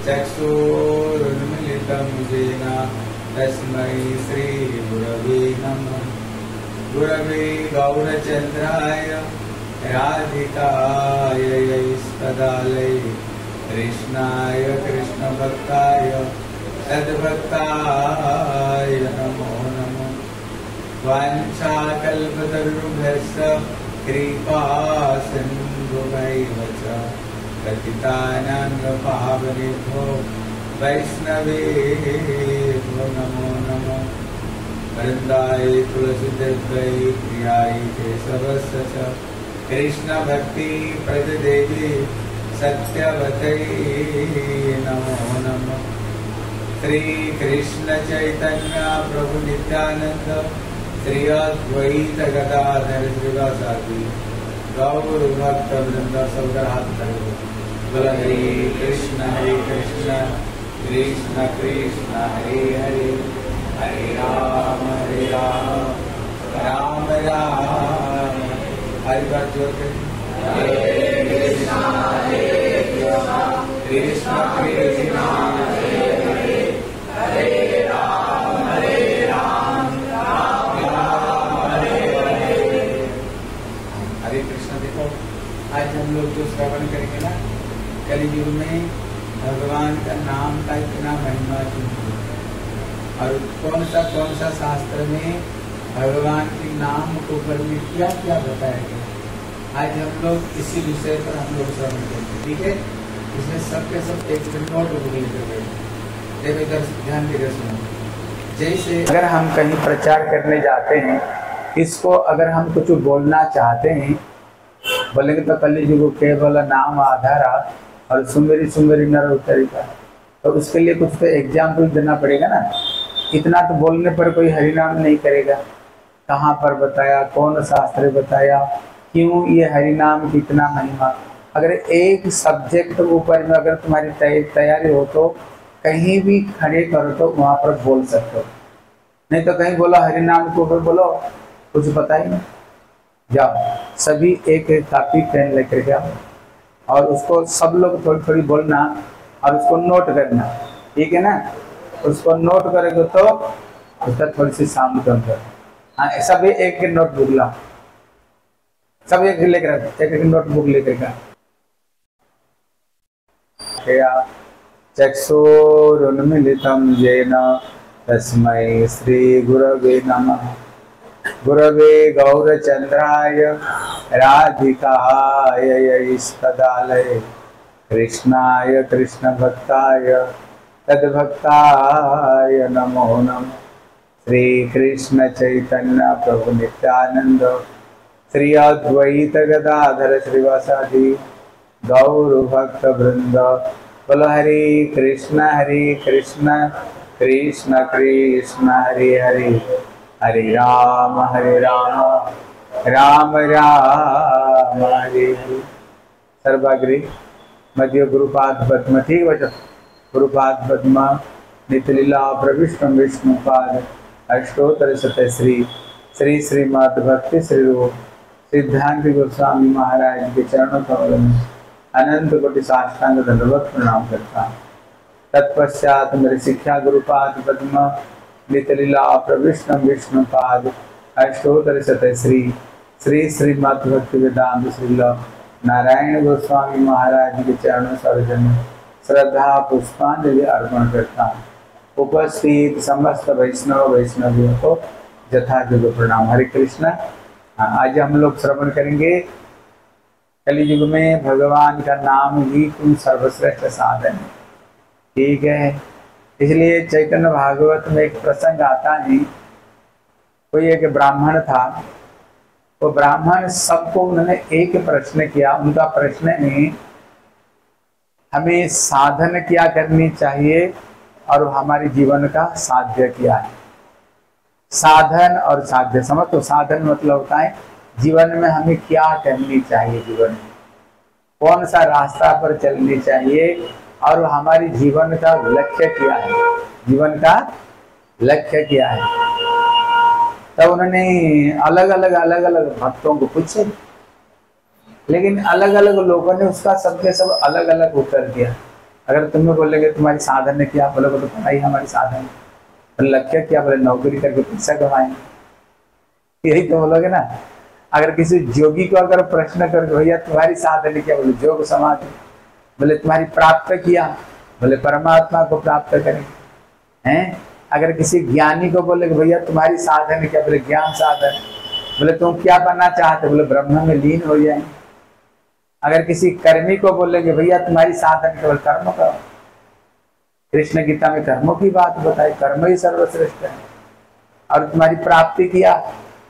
चक्षुरुन्मिलितं येन तस्मै श्रीगुरवे नमः। गुरवे गौरचन्द्राय राधिकाय यैस्तदालये कृष्णाय कृष्णभक्ताय तद्भक्ताय नमो नमः। वाञ्छाकल्पतरुभ्यश्च कृपा सिन्धुभैव च पतितानां पावनेभ्यो वैष्णवेभ्यो नमो नमः। वृन्दाय तुलसीदेव्यै प्रियाय केशवस्य च कृष्णभक्ति प्रददेवी सत्यवत्यै नमो नमः। श्री कृष्ण चैतन्य प्रभु नित्यानंद श्री अद्वैत गदाधर श्रीवासादि गौर भक्त वृंद सबका हाथ धरो। बोलो हरे कृष्ण कृष्ण कृष्ण हरे हरे, हरे राम राम राम हरि बात जोर के हरे कृष्ण कृष्ण कृष्ण हरे राम राम राम हरे हरे। हरे कृष्ण। देखो आज हम लोग जो श्रवण करेंगे ना, कलियुग में भगवान का नाम का इतना महिमा क्यों है और कौन सा शास्त्र में भगवान के नाम को ऊपर में क्या क्या बताया गया, आज हम लोग इसी विषय पर हम लोग श्रवण करेंगे। ठीक है, इसमें सबके सब एक नोट बुक लेकर गए। ध्यान देकर सुनो। जैसे अगर हम कहीं प्रचार करने जाते हैं, इसको अगर हम कुछ बोलना चाहते हैं, बोलेंगे तो कलियुग केवल नाम आधारा और सुमेरी सुमेरी नर उतरिका, तो उसके लिए कुछ तो एग्जाम्पल देना पड़ेगा ना। इतना तो बोलने पर कोई हरिनाम नहीं करेगा। कहाँ पर बताया, कौन शास्त्र बताया, क्यों ये हरिनाम की इतना महिमा। अगर एक सब्जेक्ट ऊपर में अगर तुम्हारी तैयारी हो तो कहीं भी खड़े करो तो वहाँ पर बोल सकते हो, नहीं तो कहीं बोलो हरिनाम के ऊपर बोलो, कुछ पता ही नहीं। जाओ सभी एक कॉपी पेन लेकर जाओ और उसको सब लोग थोड़ी थोड़ी बोलना और उसको नोट करना, ठीक है ना। उसको नोट करेंगे तो उसका थोड़ी सी साउंड कम कर। हाँ, सब एक नोटबुक लाओ, सब एक लेकर एक नोटबुक लेकर का। चक्षुरुन्मिलितं येन तस्मै श्रीगुरवे नमः। गुरवे गौरचन्द्राय राधिकाय यैस्तदालये कृष्णाय कृष्णभक्ताय तद्भक्ताय नमो नमः। श्री कृष्ण चैतन्य प्रभु नित्यानंद श्री अद्वैत गदाधर श्रीवासादि गौर भक्त वृंद। बोलो हरे कृष्ण कृष्ण कृष्ण हरे हरे, हरे राम राम राम हरे हरे। सर्वाग्रे मध्य गुरुपाद पद्म, ठीक बच्चों, गुरुपाद पद्म नितलीला प्रविष्टम विष्णुपाद अष्टोत्तर शतश्री श्री श्रीमद् भक्ति श्री रूप सिद्धांत गोस्वामी महाराज के चरणों कमल में अनंत कोटि साष्टांग दंडवत प्रणाम करता हूँ। तत्पश्चात मेरे शिक्षा गुरुपाद पद्म नितलीला प्रविष्टम विष्णुपाद अष्टोत्तर शतश्री श्री श्रीमद् भक्ति वेदांत श्रील नारायण गोस्वामी महाराज के चरणों सर्वजन श्रद्धा पुष्पांजलि अर्पण करता हूँ। उपस्थित समस्त वैष्णवियों को यथायोग्य प्रणाम। हरे कृष्ण। आज हम लोग श्रवण करेंगे कलियुग में भगवान का नाम ही कोई सर्वश्रेष्ठ साधन है, ठीक है। इसलिए चैतन्य भागवत में एक प्रसंग आता है। कोई एक ब्राह्मण था, वो ब्राह्मण सबको उन्होंने एक प्रश्न किया। उनका प्रश्न है हमें साधन क्या करनी चाहिए और हमारे जीवन का साध्य क्या है। साधन और साध्य समझ तो, साधन मतलब होता है जीवन में हमें क्या करनी चाहिए, जीवन में कौन सा रास्ता पर चलनी चाहिए और हमारी जीवन का लक्ष्य क्या है, जीवन का लक्ष्य क्या है। तब उन्होंने अलग अलग भक्तों को पूछे, लेकिन अलग अलग लोगों ने उसका सबके सब अलग अलग उत्तर दिया। अगर तुम्हें बोलेंगे तुम्हारी साधन है क्या, बोलोगे तो पढ़ाई हमारी साधन है, तो लक्ष्य क्या, बोले नौकरी करके पैसा कमाएंगे, यही तो बोलोगे ना। अगर किसी योगी को अगर प्रश्न कर भैया तुम्हारी साधन क्या, बोले योग समाधि, बोले तुम्हारी प्राप्त किया, बोले परमात्मा को प्राप्त करेंगे हैं। अगर किसी ज्ञानी को बोले भैया तुम्हारी साधन क्या, बोले ज्ञान साधन, बोले तुम क्या बनना चाहते, बोले ब्रह्म में लीन हो जाएंगे। अगर किसी कर्मी को बोलेंगे भैया तुम्हारी साधन केवल कर्म करो, कृष्ण गीता में कर्मों की बात बताई, कर्म ही सर्वश्रेष्ठ है। और तुम्हारी प्राप्ति किया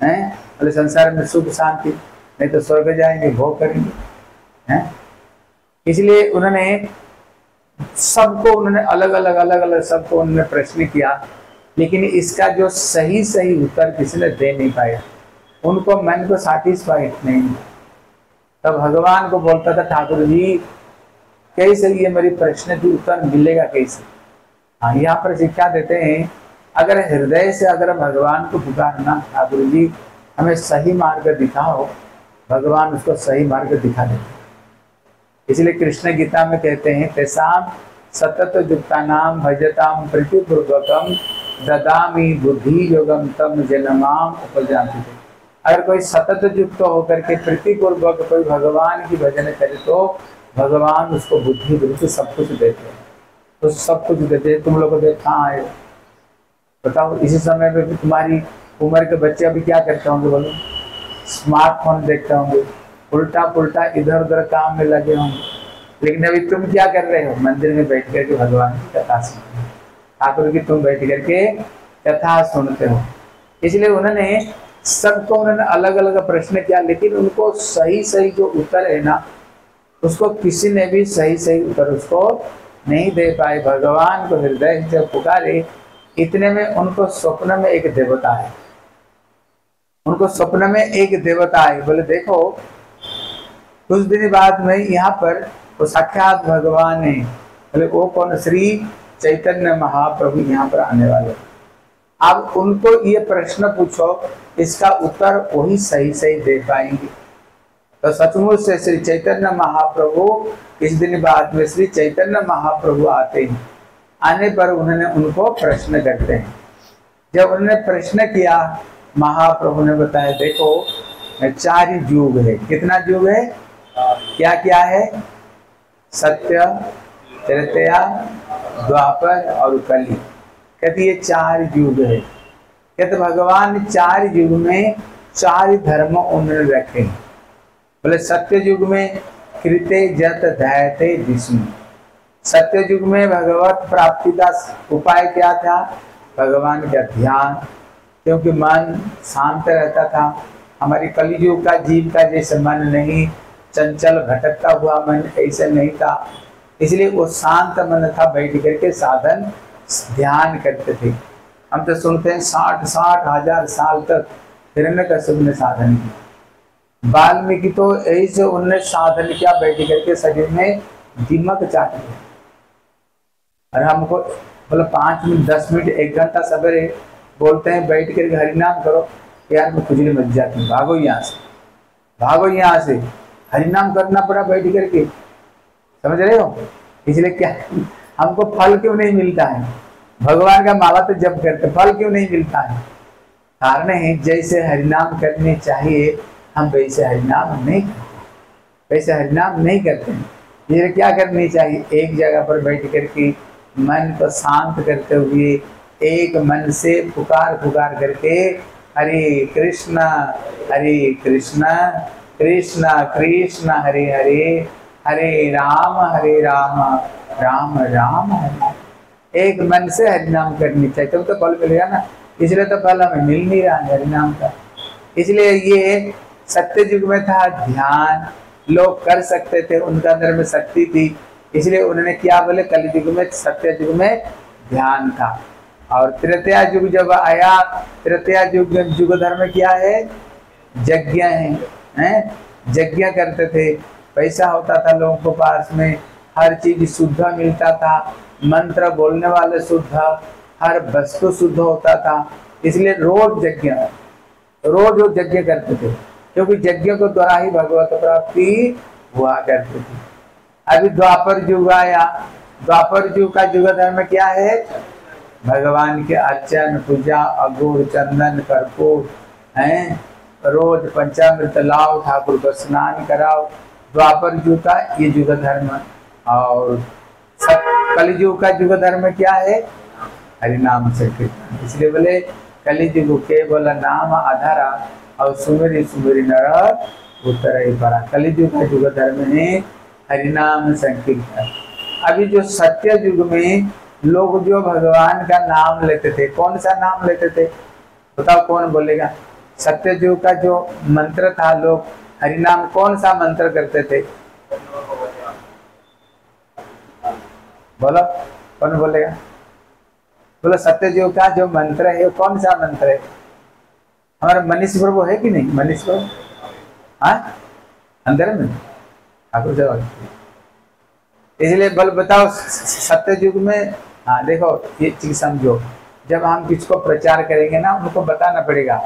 है, बोले संसार में सुख शांति, नहीं तो स्वर्ग जाएंगे, भोग करेंगे हैं। इसलिए उन्होंने सबको उन्होंने अलग अलग सबको उन्होंने प्रश्न किया, लेकिन इसका जो सही सही उत्तर किसी ने दे नहीं पाया, उनको मन को सैटिस्फाइड नहीं। तब भगवान को बोलता था ठाकुर जी कैसे ये मेरी प्रश्न की उत्तर मिलेगा कैसे। हाँ, यहाँ पर शिक्षा देते हैं अगर हृदय से अगर भगवान को पुकारना, ठाकुर जी हमें सही मार्ग दिखाओ, भगवान उसको सही मार्ग दिखा देते। इसलिए कृष्ण गीता में कहते हैं तेसाम सतत युक्ता नाम भजताम प्रीतिपूर्वकम ददामी बुद्धि योगम तम जनमाम उपजाति। अगर कोई सतत युक्त होकर के प्रीतिपूर्वक कोई भगवान की भजन करे तो भगवान उसको बुद्धि वृत्ति सब कुछ देते हैं, तो सब कुछ देते हैं। तुम लोग को देख कहाँ आए बताओ, इसी समय में तुम्हारी उम्र के बच्चे अभी क्या करते होंगे, बोलो स्मार्टफोन देखते होंगे, उल्टा पुल्टा इधर उधर काम में लगे होंगे। लेकिन अभी तुम क्या कर रहे हो, मंदिर में बैठ करके भगवान की कथा सुनते हो, ठाकुर की तुम बैठ करके कथा सुनते हो। इसलिए उन्होंने सबको उन्होंने अलग अलग प्रश्न किया, लेकिन उनको सही सही जो उत्तर है ना, उसको किसी ने भी सही सही उत्तर उसको नहीं दे पाए। भगवान को हृदय से पुकारे, इतने में उनको स्वप्न में एक देवता है, उनको स्वप्न में एक देवता है। बोले देखो कुछ दिन बाद में यहाँ पर वो साक्षात भगवान है। बोले वो कौन, श्री चैतन्य महाप्रभु यहाँ पर आने वाले। अब उनको ये प्रश्न पूछो, इसका उत्तर वही सही सही दे पाएंगे। तो सचमुच से श्री चैतन्य महाप्रभु इस दिन बाद में श्री चैतन्य महाप्रभु आते हैं। आने पर उन्होंने उनको प्रश्न करते हैं। जब उन्होंने प्रश्न किया, महाप्रभु ने बताया देखो 4 युग है। कितना युग है, क्या क्या है, सत्य, त्रेता, द्वापर और कली। कहते ये 4 युग है। कहते भगवान 4 युग में 4 धर्म उन्होंने रखे। बोले सत्य युग में कृते जत धैते विष्णु। सत्य युग में भगवत प्राप्ति का उपाय क्या था, भगवान का ध्यान, क्योंकि मन शांत रहता था। हमारी कलियुग का जीव का जैसे मन नहीं, चंचल भटकता हुआ मन ऐसे नहीं था, इसलिए वो शांत मन था, बैठ करके साधन ध्यान करते थे। हम तो सुनते हैं 60 हजार साल तक हिरण्यकश्यप ने साधन किया। वाल्मीकि तो ऐसे उनने साधन किया, बैठ करके शरीर में दिमक चाट दिया। और हमको बोले 5 मिनट 10 मिनट 1 घंटा सवेरे बोलते हैं बैठ कर हरिनाम करो, यार मैं खुजली मच जाती हूँ, भागो यहाँ से, भागो यहाँ से। हरिनाम करना पड़ा बैठ करके, समझ रहे हो। इसलिए क्या हमको फल क्यों नहीं मिलता है, भगवान का माला तो जब करते, फल क्यों नहीं मिलता है। कारण है जैसे हरिनाम करने चाहिए हम वैसे हरिनाम नहीं करते, वैसे हरिनाम नहीं करते हैं। ये क्या करनी चाहिए, एक जगह पर बैठ करके मन को शांत करते हुए एक मन से पुकार पुकार करके हरे कृष्णा कृष्ण कृष्ण हरे हरे, हरे राम राम राम हरे। एक मन से हरिनाम करनी चाहिए, तब तो फल मिलेगा ना। इसलिए तो फल हमें मिल नहीं रहा है हरिनाम का। इसलिए ये सत्य युग में था, ध्यान लोग कर सकते थे, उनके अंदर में शक्ति थी। इसलिए उन्होंने क्या बोले, कलयुग में सत्य युग में ध्यान था। और त्रेता युग जब आया, त्रेता युग धर्म क्या है, यज्ञ है, यज्ञ करते थे, पैसा होता था लोगों के पास में, हर चीज शुद्ध मिलता था, मंत्र बोलने वाले शुद्ध, हर वस्तु शुद्ध होता था। इसलिए रोज यज्ञ करते थे, क्योंकि यज्ञ के द्वारा ही भगवत प्राप्ति हुआ करती थी। अभी द्वापर युग आया, द्वापर युग का युग धर्म क्या है? भगवान के अर्चन पूजा अगुर चंदन कर्पूर हैं, रोज पंचामृत लाओ, ठाकुर को स्नान कराओ। द्वापर युग का ये युग धर्म। और कलयुग का युग धर्म क्या है? हरिनाम संकीर्तन। इसलिए बोले कलयुग केवल नाम आधारा और सुमेरी सुमेरी नर उत्तर ही परा। कलयुग का युग धर्म है हरिनाम संकीर्तन। अभी जो सत्य युग में लोग जो भगवान का नाम लेते थे, कौन सा नाम लेते थे बताओ, कौन बोलेगा? सत्य युग का जो मंत्र था, लोग हरिनाम कौन सा मंत्र करते थे? बोलो, कौन बोलेगा? बोलो, सत्य युग का जो मंत्र है वो कौन सा मंत्र है? हमारा मनीष प्रभु है कि नहीं? मनीष प्रभु हाँ अंदर में ठाकुर जवाब। इसलिए बल बताओ सत्य युग में। हाँ देखो ये चीज समझो, जब हम किसको प्रचार करेंगे ना, उनको बताना पड़ेगा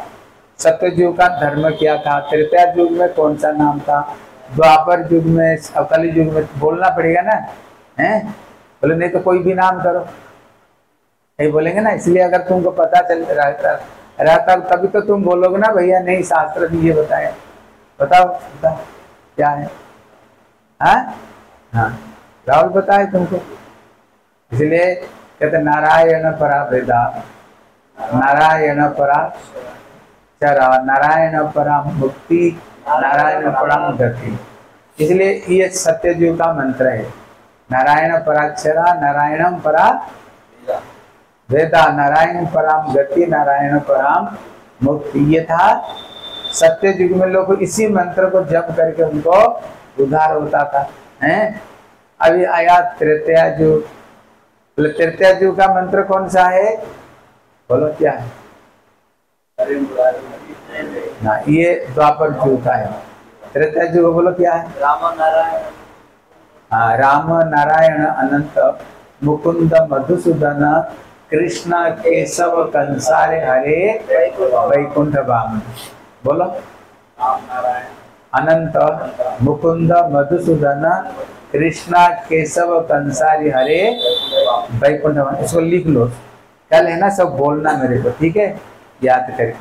सत्य युग का धर्म क्या था, त्रेता युग में कौन सा नाम था, द्वापर युग में, कलि युग में बोलना पड़ेगा ना, हैं? बोले नहीं तो कोई भी नाम करो, नहीं बोलेंगे ना। इसलिए अगर तुमको पता चल रहता तभी तो तुम बोलोगे ना भैया नहीं शास्त्र भी ये बताया। बताओ क्या है? हाँ राहुल बताए तुमको। इसलिए कहते नारायण परा वेदा, नारायण परा चरा, नारायण परा मुक्ति, नारायण परम गति। इसलिए ये सत्ययुग का मंत्र है। नारायण पराक्षरा, नारायणम परा वेदा, नारायण पराम गति, नारायण पराम मुक्ति। ये था सत्य युग में। लोग इसी मंत्र को जप करके उनको उद्धार होता था, हैं? अभी आया त्रेता युग। त्रेता युग का मंत्र कौन सा है? बोलो क्या है? ना ये द्वापर युग का है। त्रेता युग बोलो क्या है? राम नारायण। हाँ राम नारायण अनंत मुकुंद मधुसूदन कृष्ण केशव कंसारे हरे वैकुंठ वामन। बोलो अनंत मुकुंद मधुसूदन कृष्ण केशव कंसारी हरे वैकुंठ वामन। इसको लिख लो, कल है ना सब बोलना मेरे को, ठीक है? याद करके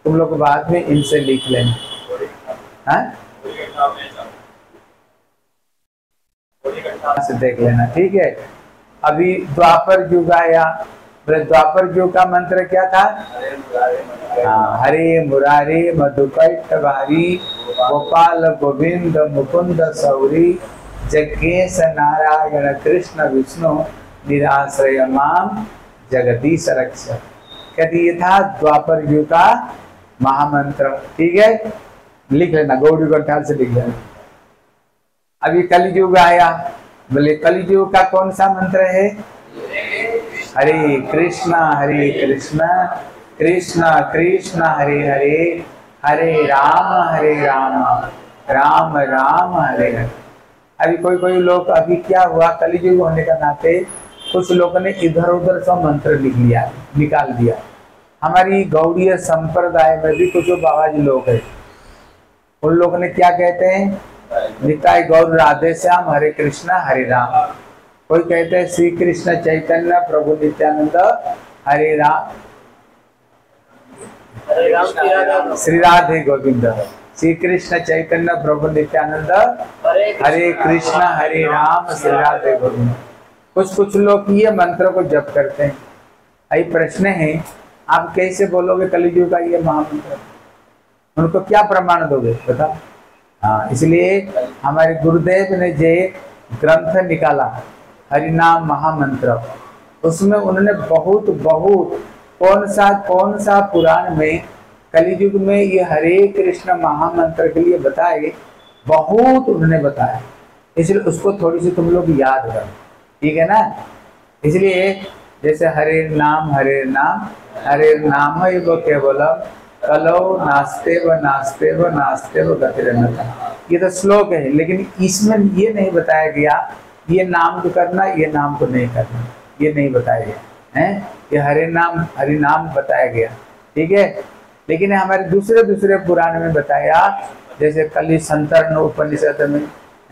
तुम लोग बाद में इनसे लिख लेना। हाँ से देख लेना, ठीक है? अभी द्वापर युग आया। द्वापर युग का मंत्र क्या था? हरे मुरारे मधुकैटभारी गोपाल गोविंद मुकुंद सौरी जगेश नारायण कृष्ण विष्णु निराश्रय माम जगदीश रक्षक। कहते ये था द्वापर युग का महामंत्र, ठीक है? लिख लेना, गौड़ी ग्रंथाल से लिख लेना। अभी कलयुग आया। बोले कलयुग का कौन सा मंत्र है? हरे कृष्णा कृष्ण कृष्ण हरे हरे, हरे राम राम राम हरे हरे। अभी कोई लोग, अभी क्या हुआ कलयुग होने का नाते कुछ लोगों ने इधर उधर सब मंत्र लिख लिया, निकाल दिया। हमारी गौड़ीय संप्रदाय में भी कुछ बाबा जी लोग हैं, उन लोगों ने क्या कहते हैं? निताय गौर राधे श्याम हरे कृष्णा हरे राम। कोई कहते हैं श्री कृष्ण चैतन्य प्रभु नित्यानंद हरे राम श्री राधे गोविंद, श्री कृष्ण चैतन्य प्रभु नित्यानंद हरे कृष्ण हरे राम श्री राधे गोविंद। कुछ लोग ये मंत्र को जप करते हैं। आई प्रश्न है, आप कैसे बोलोगे कलयुग का ये महामंत्र? उनको क्या प्रमाण दोगे बताओ? हाँ इसलिए हमारे गुरुदेव ने जो ग्रंथ निकाला हरिनाम महामंत्र, उसमें उन्होंने बहुत कौन सा पुराण में कलयुग में ये हरे कृष्ण महामंत्र के लिए बताए, बहुत उन्होंने बताया। इसलिए उसको थोड़ी सी तुम लोग याद करो, ठीक है ना? इसलिए जैसे हरे नाम हरे नाम केवलम कलो नास्ते व गतिरन्नता। ये तो श्लोक है, लेकिन इसमें ये नहीं बताया गया ये नाम को करना, ये नाम को नहीं करना, ये नहीं बताया गया है। ये हरि नाम बताया गया, ठीक है? लेकिन हमारे दूसरे पुराण में बताया, जैसे कली संतरण उपनिषद में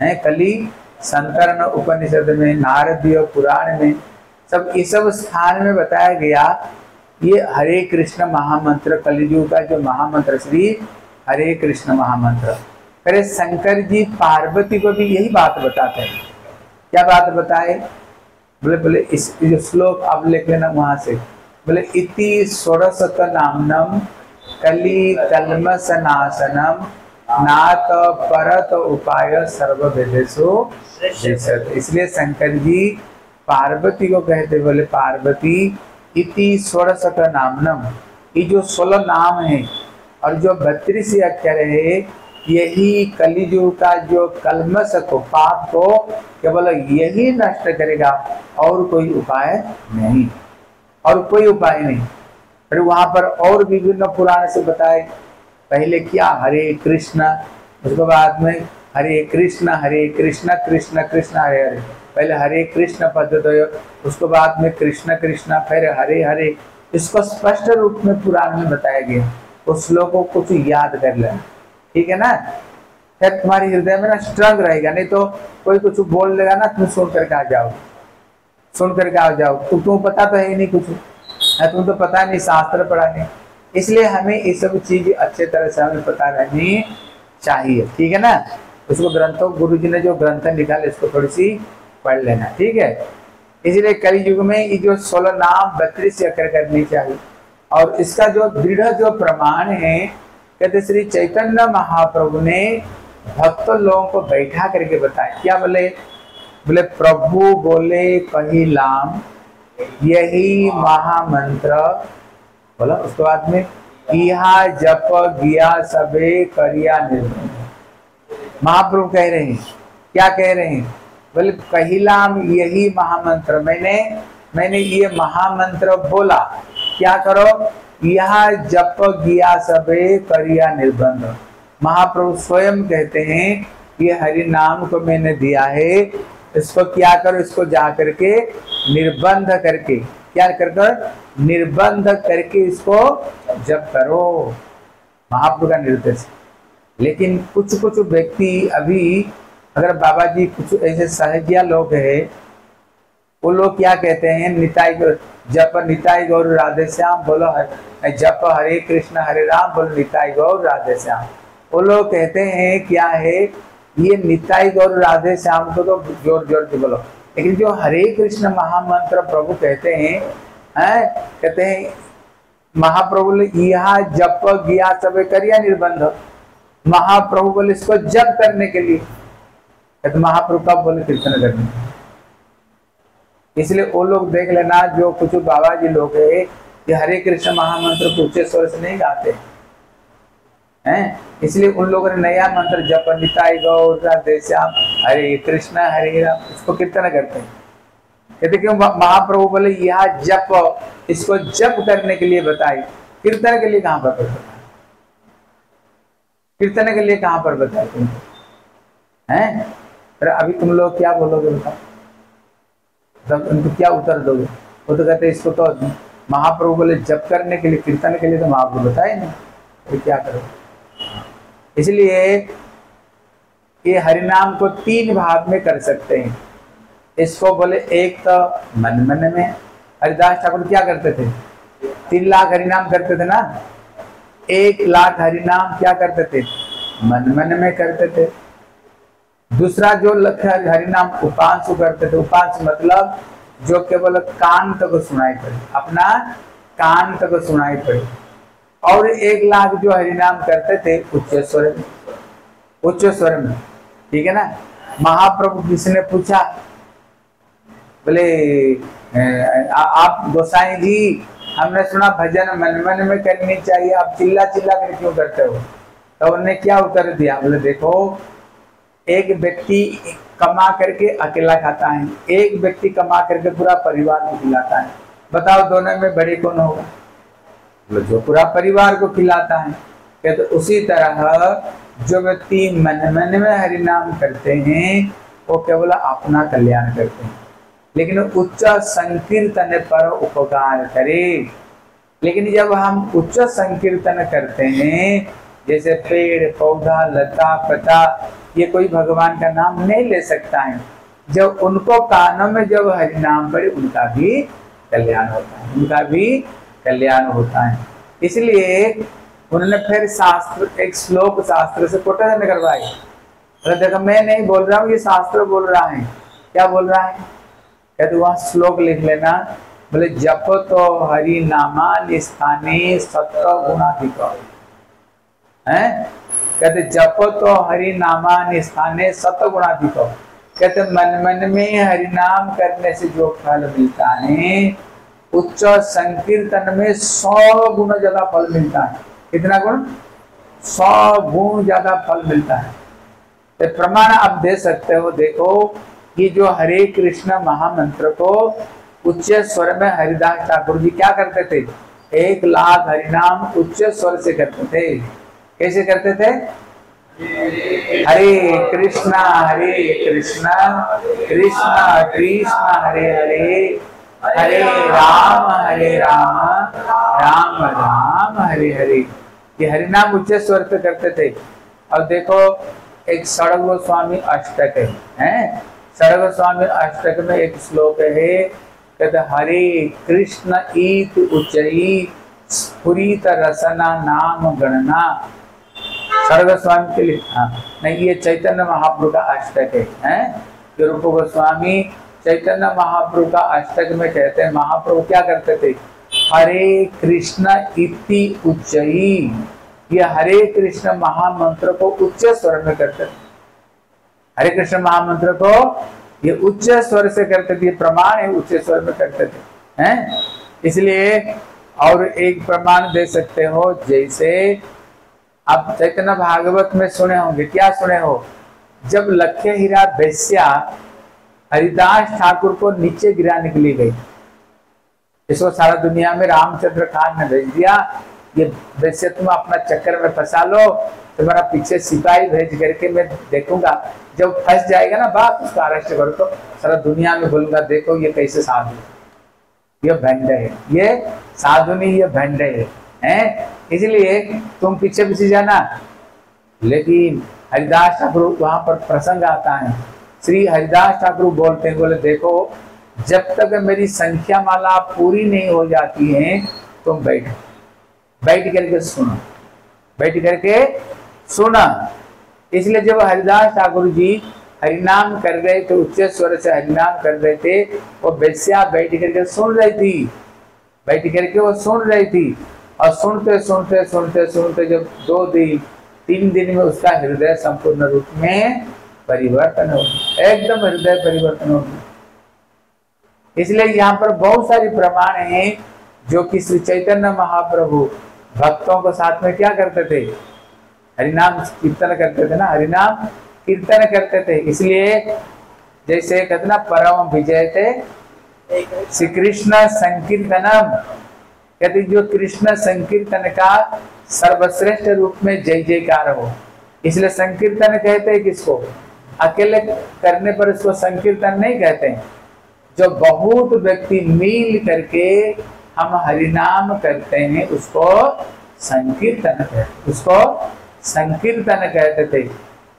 है, कली संकरण उपनिषद में, नारदीय पुराण में, सब इस सब स्थान में बताया गया ये हरे कृष्ण महामंत्र, कलियुग का जो महामंत्र श्री हरे कृष्ण महामंत्र। अरे शंकर जी पार्वती को भी यही बात बताते हैं। क्या बात बताए? बोले बोले इस जो श्लोक आप लिख लेना वहां से, बोले इति षोडशक नामनम कली कलमस नाशनम नात परत उपाय सर्व वेदेषु। इसलिए शंकर जी पार्वती को कहते, बोले पार्वती इति षोडशक नामनम, ये जो 16 नाम है और जो 32 अक्षर है, यही कलियुग का जो कलमश को, पाप को केवल यही नष्ट करेगा, और कोई उपाय नहीं, और कोई उपाय नहीं। फिर वहां पर और विभिन्न पुराण से बताए, पहले क्या हरे कृष्ण, उसके बाद में हरे कृष्ण कृष्ण कृष्ण हरे हरे, पहले हरे कृष्ण पद्धति, उसके बाद में कृष्ण कृष्ण, फिर हरे हरे। इसको स्पष्ट रूप में पुराण में बताया गया। उस श्लोकों को कुछ याद कर लेना, ठीक है ना? फिर तुम्हारे हृदय में ना स्ट्रंग रहेगा, नहीं तो कोई कुछ बोल लेगा ना, तुम सुन करके आ जाओ, सुन करके आ जाओ, तुम पता तो है ही नहीं कुछ, तुम तो पता नहीं, शास्त्र पढ़ा नहीं। इसलिए हमें ये सब चीज अच्छे तरह से हमें पता रहनी चाहिए, ठीक है ना? उसको ग्रंथों, गुरु जी ने जो ग्रंथ निकाले इसको थोड़ी सी पढ़ लेना, ठीक है? इसलिए कलयुग में ये जो 16 नाम 32 अक्षर करनी चाहिए। और इसका जो दृढ़ जो प्रमाण है, कहते श्री चैतन्य महाप्रभु ने भक्त लोगों को बैठा करके बताया। क्या बोले? बोले प्रभु बोले कहिलाम यही महामंत्र, बोला उसके बाद में इहा जप गया सबे करिया निर्बंध। महाप्रभु कह रहे हैं, क्या कह रहे हैं? बोले कहिलाम यही महामंत्र, मैंने ये महामंत्र बोला, क्या करो? यह जप गया सबे करिया निर्बंध। महाप्रभु स्वयं कहते हैं ये हरि नाम को मैंने दिया है, इसको क्या करो? इसको जा करके निर्बंध करके, क्या कर निर्बंध करके इसको जप करो, महाप्रभु का निर्देश। लेकिन कुछ कुछ व्यक्ति अभी, अगर बाबा जी कुछ ऐसे सहजिया लोग हैं, वो लोग क्या कहते हैं? निताई जप निताई गौर राधे श्याम बोलो, जप हरे कृष्ण हरे राम बोलो निताई गौर राधे श्याम। वो लोग कहते हैं क्या है, ये निताई गौर राधे श्याम को तो जोर जोर से बोलो, लेकिन जो हरे कृष्ण महामंत्र प्रभु कहते हैं, कहते हैं महाप्रभु बोले यह जप गया सब करिया निर्बंध। महाप्रभु बोले इसको जप करने के लिए, कहते महाप्रभु कब बोले? कीर्तन करने। इसलिए वो लोग देख लेना, जो कुछ बाबा जी लोग है, ये हरे कृष्ण महामंत्र को ऊंचे स्वर से नहीं गाते हैं, इसलिए उन लोगों ने नया मंत्र जप निताई गौर राधे श्याम हरे कृष्ण हरे राम, इसको कीर्तन करते हैं। कहते क्यों? महाप्रभु बोले यह जप, इसको जप करने के लिए बताई, कीर्तन के लिए कहां पर बताया? कीर्तन के लिए कहां पर बताया तुमको? हैं? अभी तुम लोग क्या बोलोगे बताओ? तब उनको क्या उत्तर दोगे? वो तो कहते इसको तो महाप्रभु बोले जप करने के लिए, कीर्तन के लिए तो महाप्रभु बताए नहीं, तो क्या करो? इसलिए ये हरिनाम को 3 भाग में कर सकते हैं। इसको बोले एक तो मन मन में, हरिदास ठाकुर क्या करते थे? 3 लाख हरिनाम करते थे ना, 1 लाख हरिनाम क्या करते थे? मन मन में करते थे। दूसरा जो हरिनाम उपांशु करते थे, उपांश मतलब जो केवल कान तक सुनाई पड़े, अपना कान तक सुनाई पड़े। और 1 लाख जो हरिनाम करते थे उच्च स्वर में, उच्च स्वर में, ठीक है ना? महाप्रभु किसने पूछा? बोले आप गोसाई जी, हमने सुना भजन मन मन में करनी चाहिए, आप चिल्ला चिल्ला कर क्यों करते हो? तो उन्होंने क्या उत्तर दिया? बोले देखो, एक व्यक्ति कमा करके अकेला खाता है, एक व्यक्ति कमा करके पूरा परिवार को खिलाता है, बताओ दोनों में बड़े कौन होगा? जो पूरा परिवार को खिलाता है। कहते तो उसी तरह जो व्यक्ति मन मन में हरिनाम करते हैं वो केवल अपना कल्याण करते हैं, लेकिन उच्च संकीर्तन पर उपकार करे। लेकिन जब हम उच्च संकीर्तन करते हैं, जैसे पेड़ पौधा लता पता ये कोई भगवान का नाम नहीं ले सकता है। जब उनको कानों में जब हरि नाम पड़े उनका भी कल्याण होता है, उनका भी कल्याण होता है। इसलिए उन्होंने फिर शास्त्र, एक श्लोक शास्त्र से कोटेशन करवाई। अरे देखो मैं नहीं बोल रहा हूँ, ये शास्त्र बोल रहा है। क्या बोल रहा है? कहते वहां श्लोक लिख लेना, बोले जप तो हरि नामा निस्थाने सत्व गुणाधिक है। कहते जप तो हरि नामा निस्थाने सत्व गुणाधिक। कहते मन मन में हरि नाम करने से जो फल मिलता है, उच्च संकीर्तन में 100 गुण ज्यादा फल मिलता है। कितना गुण? 100 गुण ज्यादा फल मिलता है। तो प्रमाण आप दे सकते हो। देखो कि जो हरे कृष्ण महामंत्र को उच्च स्वर में हरिदास ठाकुर जी क्या करते थे? 1 लाख हरिनाम उच्च स्वर से करते थे। कैसे करते थे? हरे कृष्णा कृष्ण कृष्ण हरे हरे, हरे राम राम राम हरे हरे। ये हरिनाम उच्च स्वर पे करते थे। अब देखो एक षड् गोस्वामी अष्टक है, षड् गोस्वामी अष्टक में एक श्लोक है, कहते हरे कृष्ण ईत उच्चई स्फुरित रसना नाम गणना। षड् गोस्वामी के लिए नहीं, ये चैतन्य महाप्रभु का अष्टक है। रूप गोस्वामी चैतन्य महाप्रभु का अष्टक में कहते हैं महाप्रभु क्या करते थे? हरे कृष्ण इति उच्चई, ये हरे कृष्ण महामंत्र को उच्च स्वर में करते थे। हरे कृष्ण महामंत्र को ये उच्च स्वर से करते थे, प्रमाण है उच्च स्वर में करते थे हैं। इसलिए और एक प्रमाण दे सकते हो, जैसे आप चैतन्य भागवत में सुने होंगे। क्या सुने हो? जब लखे हीरा बेस्या हरिदास ठाकुर को नीचे गिराने के लिए गई, इसको सारा दुनिया में रामचंद्र खान ने भेज दिया, ये वैसे तुम अपना चक्कर में फंसा लो, तुम्हारा पीछे सिपाही भेज करके मैं देखूंगा, जब फंस जाएगा ना बात उसका अरेस्ट करो, तो सारा दुनिया में बोलूंगा देखो ये कैसे साधु, ये भंड है, ये साधु नहीं ये भंड है। इसलिए तुम पीछे पीछे जाना। लेकिन हरिदास ठाकुर वहां पर प्रसंग आता है, श्री हरिदास ठाकुर बोलते हैं, बोले देखो जब तक मेरी संख्या माला पूरी नहीं हो जाती है तुम बैठ करके सुनो, बैठ करके सुना। इसलिए जब हरिदास ठाकुर जी हरिनाम कर रहे थे, उच्च स्वर से हरिनाम कर रहे थे, वो बेस्या बैठ करके सुन रही थी, बैठ करके वो सुन रही थी। और सुनते सुनते सुनते सुनते जब 2 दिन 3 दिन में उसका हृदय संपूर्ण रूप में परिवर्तन हो गया, एकदम हृदय परिवर्तन हो गया। इसलिए यहाँ पर बहुत सारी प्रमाण हैं जो कि श्री चैतन्य महाप्रभु भक्तों को साथ में क्या करते थे? हरिनाम कीर्तन करते थे ना, हरिनाम कीर्तन करते थे। इसलिए जैसे कहते ना परम विजय थे श्री कृष्ण संकीर्तनम, कहते जो कृष्ण संकीर्तन का सर्वश्रेष्ठ रूप में जय जयकार हो, इसलिए संकीर्तन कहते हैं किसको? अकेले करने पर इसको संकीर्तन नहीं कहते हैं। जो बहुत व्यक्ति मिल करके हम हरिनाम करते हैं उसको संकीर्तन कहते, उसको संकीर्तन कहते थे।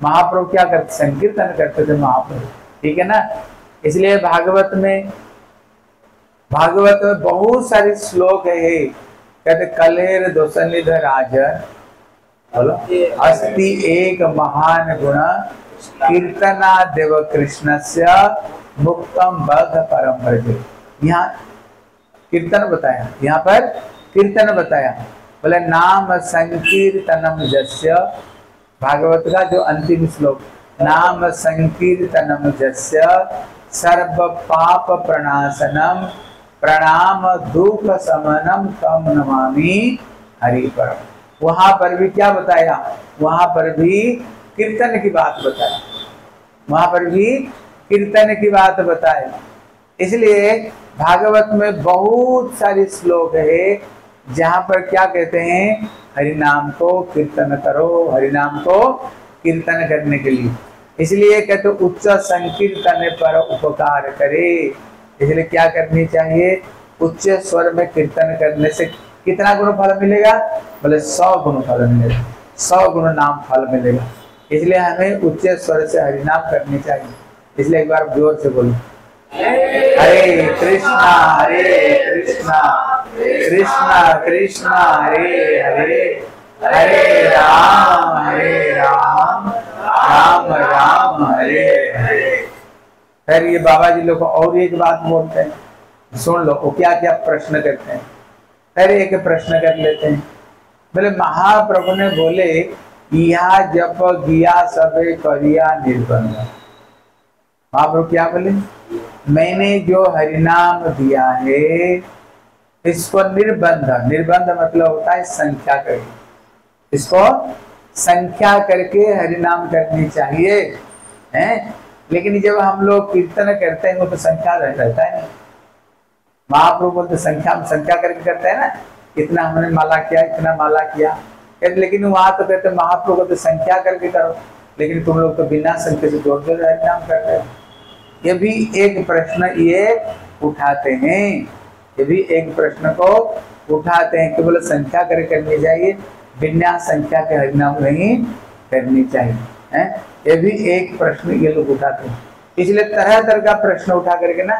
महाप्रभु क्या करते? संकीर्तन करते थे महाप्रभु, ठीक है ना। इसलिए भागवत में बहुत सारे श्लोक है, कहते कलेर दोसनिध राजन, बोलो अस्ति एक महान गुण कीर्तना देव कृष्णस्य मुक्तम बद्ध परम ब्रज। यहाँ कीर्तन बताया, यहाँ पर कीर्तन बताया, बोले नाम संकीर्तनम जस्य, भागवत का जो अंतिम श्लोक, नाम संकीर्तनम जस्य सर्व पाप प्रणाशनम प्रणाम दुख समनम तम नमामि हरि परम। वहां पर भी क्या बताया? वहां पर भी कीर्तन की बात बताया, वहां पर भी कीर्तन की बात बताया। इसलिए भागवत में बहुत सारे श्लोक है जहां पर क्या कहते हैं? हरिनाम को कीर्तन करो, हरिनाम को कीर्तन करने के लिए। इसलिए कहते उच्च संकीर्तन पर उपकार करे। इसलिए क्या करनी चाहिए? उच्च स्वर में कीर्तन करने से कितना गुण फल मिलेगा? बोले 100 गुण फल मिलेगा, 100 गुण नाम फल मिलेगा। इसलिए हमें उच्च स्वर से हरिनाम करनी चाहिए। इसलिए एक बार जोर से बोलो, हरे कृष्णा कृष्णा कृष्णा हरे हरे, हरे राम राम राम हरे हरे। फिर ये बाबा जी लोग और एक बात बोलते हैं, सुन लो वो क्या क्या प्रश्न करते हैं। फिर एक प्रश्न कर लेते हैं, बोले महाप्रभु ने बोले यह जप गिया सबे करिया निर्बंध। महाप्रभु क्या बोले, मैंने जो हरिनाम दिया है इसको निर्बंध, निर्बंध मतलब होता है संख्या करके, इसको संख्या करके हरिनाम करनी चाहिए हैं। लेकिन जब हम लोग कीर्तन करते हैं वो तो संख्या रहता है ना। महाप्रभु बोलते संख्या करके करते हैं ना, इतना हमने माला किया, इतना माला किया, लेकिन वहां तो कहते महाप्रभु को तो संख्या करके करो, लेकिन तुम लोग तो बिना संख्या से जोड़ जोड़ हरिनाम करते हो। ये भी एक प्रश्न ये उठाते हैं, ये भी एक प्रश्न को उठाते हैं कि बोले संख्या करके करनी चाहिए, बिना संख्या के हरिनाम नहीं करनी चाहिए हैं। ये भी एक प्रश्न ये लोग उठाते हैं। इसलिए तरह तरह का प्रश्न उठा करके ना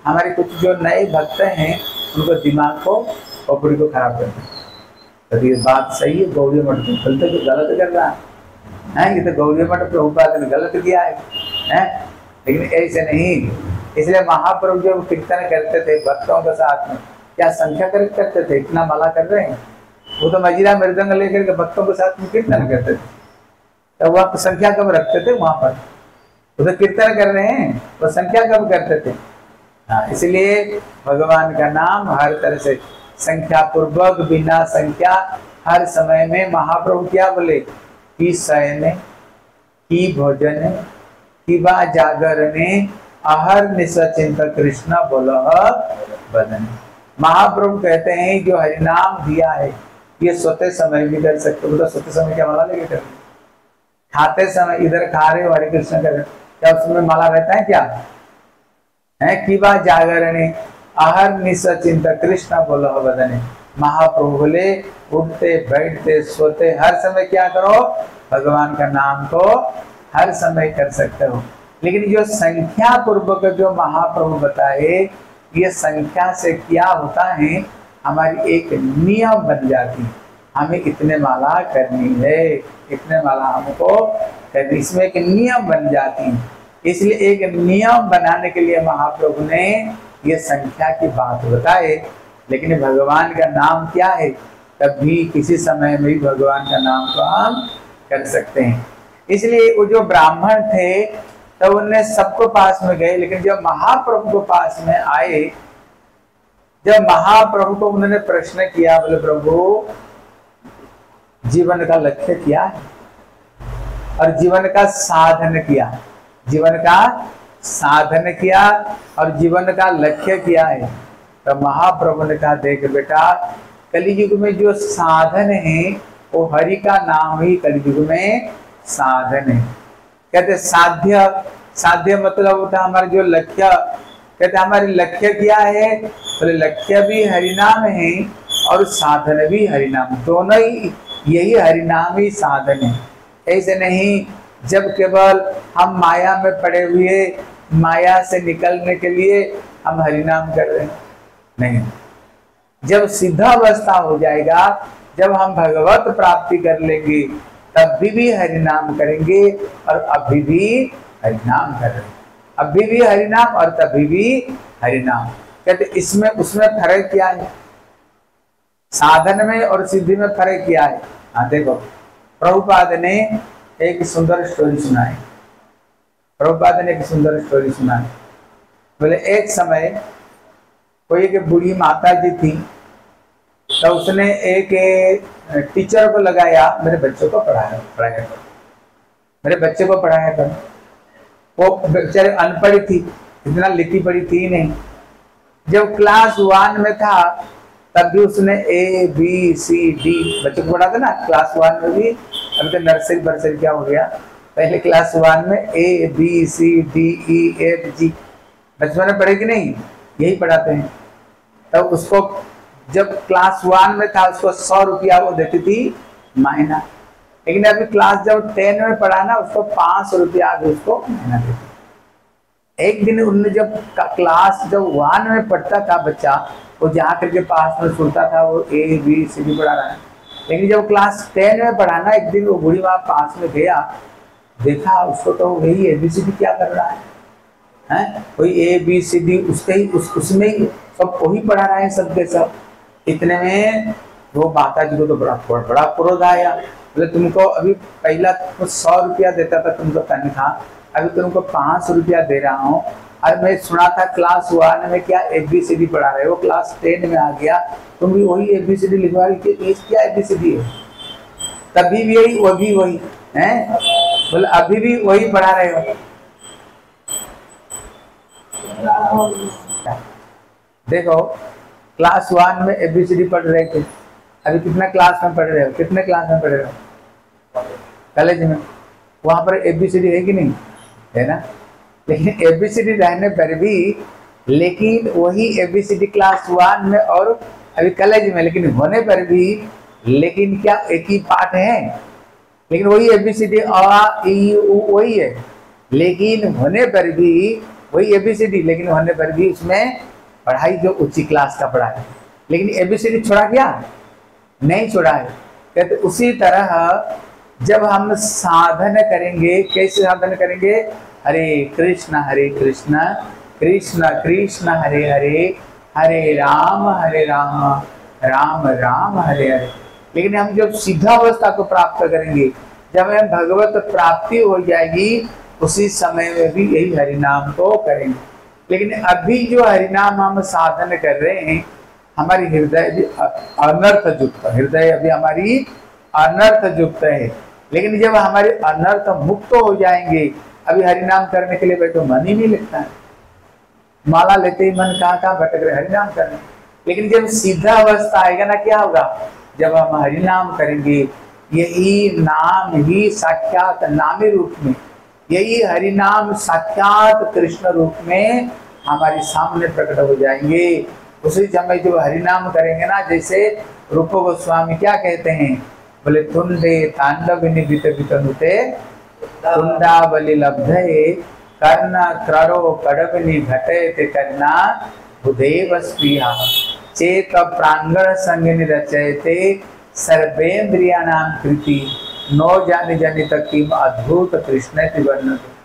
हमारे कुछ जो नए भक्त हैं उनको दिमाग को खोपड़ी को खराब करते हैं। तो ये बात सही है, गौरी मठ गलत कर रहा है, ये तो गौरी मठ प्रभुपाद ने गलत किया है, लेकिन ऐसे नहीं। इसलिए महाप्रभु जब कीर्तन करते थे भक्तों के साथ में क्या संख्या करते थे, इतना माला कर रहे हैं, वो तो मजीरा मृदंग लेकर के भक्तों के साथ में कीर्तन करते थे। तो वह संख्या कब रखते थे वहां पर, वो तो कीर्तन कर रहे हैं, वो संख्या कब करते थे। हाँ, इसलिए भगवान का नाम हर तरह से संख्या पूर्वक, बिना संख्या, हर समय में महाप्रभु क्या बोले कि शयने की भोजन की बा जागरणे अहर निश्चिंत कृष्ण बोलो बदन। महाप्रभु कहते हैं जो हरिनाम दिया है ये सोते समय भी कर सकते हो। तो सोते समय क्या माला लेके कर, खाते समय इधर खा रहे हो हरे कृष्ण कर, क्या उसमें माला रहता है क्या है। कि बा जागरणे अहर निश्चिंत कृष्ण बोलो बदने। महाप्रभु बोले उठते बैठते सोते हर समय क्या करो, भगवान का नाम को हर समय कर सकते हो। लेकिन जो संख्या पूर्वक जो महाप्रभु बताए, ये संख्या से क्या होता है, हमारी एक नियम बन जाती है, हमें इतने माला करनी है, इतने माला हमको करनी, इसमें एक नियम बन जाती है। इसलिए एक नियम बनाने के लिए महाप्रभु ने ये संख्या की बात बताए। लेकिन भगवान का नाम क्या है, कभी किसी समय में भी भगवान का नाम को हम कर सकते हैं। इसलिए वो जो ब्राह्मण थे तो उनने सबको पास में गए, लेकिन जब महाप्रभु को पास में आए, जब महाप्रभु को उन्होंने प्रश्न किया, बोले प्रभु जीवन का लक्ष्य क्या है और जीवन का साधन किया, जीवन का साधन किया और जीवन का लक्ष्य क्या है। तो महाप्रभु ने कहा देख बेटा, कलियुग में जो साधन है वो हरि का नाम ही कलियुग में साधन है। कहते साध्य, साध्य मतलब होता है हमारा जो लक्ष्य। कहते हमारे लक्ष्य क्या है, बोले लक्ष्य भी हरिनाम है और साधन भी हरिनाम, दोनों ही यही हरिनाम ही साधन है। ऐसे नहीं जब केवल हम माया में पड़े हुए, माया से निकलने के लिए हम हरिनाम कर रहे हैं, नहीं। जब सिद्धा अवस्था हो जाएगा, जब हम भगवत प्राप्ति कर लेंगे, तब भी हरिनाम करेंगे और अभी भी हरिनाम कर रहे हैं, अभी भी हरिनाम और तभी भी हरिनाम। कहते इसमें उसमें फर्क क्या है, साधन में और सिद्धि में फर्क क्या है। हाँ देखो, प्रभुपाद ने एक सुंदर स्टोरी सुनाई, प्रभुपाद ने एक सुंदर स्टोरी सुनाई। बोले एक समय कोई एक बूढ़ी माता जी थी, तो उसने एक टीचर को लगाया, मेरे बच्चों को पढ़ाया करो, मेरे बच्चे को पढ़ाया करो। वो बेचारे अनपढ़ थी, इतना लिखी पढ़ी थी नहीं। जब क्लास 1 में था तब भी उसने ABCD बच्चों को पढ़ाते ना, क्लास 1 में भी। अभी तो नर्सरी बर्सरी क्या हो गया, पहले क्लास 1 में ABCDEFG बचपन में पढ़े कि नहीं, यही पढ़ाते हैं। तब उसको जब क्लास 1 में था उसको 100 रुपया वो देती थी महीना, लेकिन अभी क्लास जब 10 में पढ़ा ना, उसको 500 रुपया अभी उसको महीना देते। एक दिन उन्होंने जब क्लास जब 1 में पढ़ता था बच्चा, वो जहाँ करके पास में सुनता था, वो ABCD पढ़ा रहा है। लेकिन जब क्लास 10 में पढ़ा ना, एक दिन वो बूढ़ी माँ पास में गया, देखा उसको तो वही ABCD क्या कर रहा है, वही ABCD उसके ही उसमें ही सब वही पढ़ा रहा है सब के सब। इतने में वो माता जी को तो बड़ा क्रोध आया, बोले तुमको अभी पहला तो 100 रुपया देता था तुमको तनख्वाह, अभी तुमको 500 रुपया दे रहा हूँ। और मैं सुना था क्लास 1 में क्या ABCD पढ़ा रहे हो, क्लास 10 में आ गया तुम भी वही ABCD लिखवा रही, क्या ABCD है, तभी भी यही वो भी वही है, बोले अभी भी वही पढ़ा रहे हो। देखो क्लास 1 में ABCD पढ़ रहे थे, अभी कितना क्लास में पढ़ रहे हो, कितने क्लास में पढ़ रहे हो, कॉलेज में, वहां पर ABCD है कि नहीं है ना। लेकिन ABCD रहने पर भी, लेकिन वही ABCD क्लास 1 में और अभी कॉलेज में, लेकिन होने पर भी, लेकिन क्या एक ही पाठ है, लेकिन वही ABCD आ ई उ वही है, लेकिन होने पर भी वही ABCD, लेकिन होने पर भी उसमें पढ़ाई जो उच्च क्लास का पढ़ा है। लेकिन ABCD छोड़ा क्या, नहीं छोड़ा है। कहते उसी तरह जब हम साधन करेंगे, कैसे साधन करेंगे, हरे कृष्ण कृष्ण कृष्ण हरे हरे, हरे राम राम राम हरे हरे। लेकिन हम जब सिद्धावस्था को प्राप्त करेंगे, जब हमें भगवत प्राप्ति हो जाएगी, उसी समय में भी यही हरिनाम को करेंगे। लेकिन अभी जो हरिनाम हम साधन कर रहे हैं, हमारी हृदय भी अनर्थ युक्त, हृदय अभी हमारी अनर्थ युक्त है। लेकिन जब हमारे अनर्थ मुक्त हो जाएंगे, अभी हरिनाम करने के लिए बैठो मन ही नहीं लगता है, माला लेते ही मन कहाँ भटक रहे हरिनाम करने। लेकिन जब सीधा अवस्था आएगा ना, क्या होगा, जब हम हरिनाम करेंगे, यही नाम ही साक्षात नामी रूप में, यही हरिनाम साक्षात कृष्ण रूप में हमारे सामने प्रकट हो जाएंगे। उसी समय जब हरिनाम करेंगे ना, जैसे रूप गोस्वामी क्या कहते हैं, बोले तुंडे तांडव निभित वितनुते तुंडावली लब्धे कर्णा क्ररो कडवली घटे कर्णा बुधेव स्प्रिया चेत प्रांगण संगिनी रचयते सर्वेन्द्रियाणाम कृति नो जानि जनित किम अद्भुत कृष्ण वर्णते।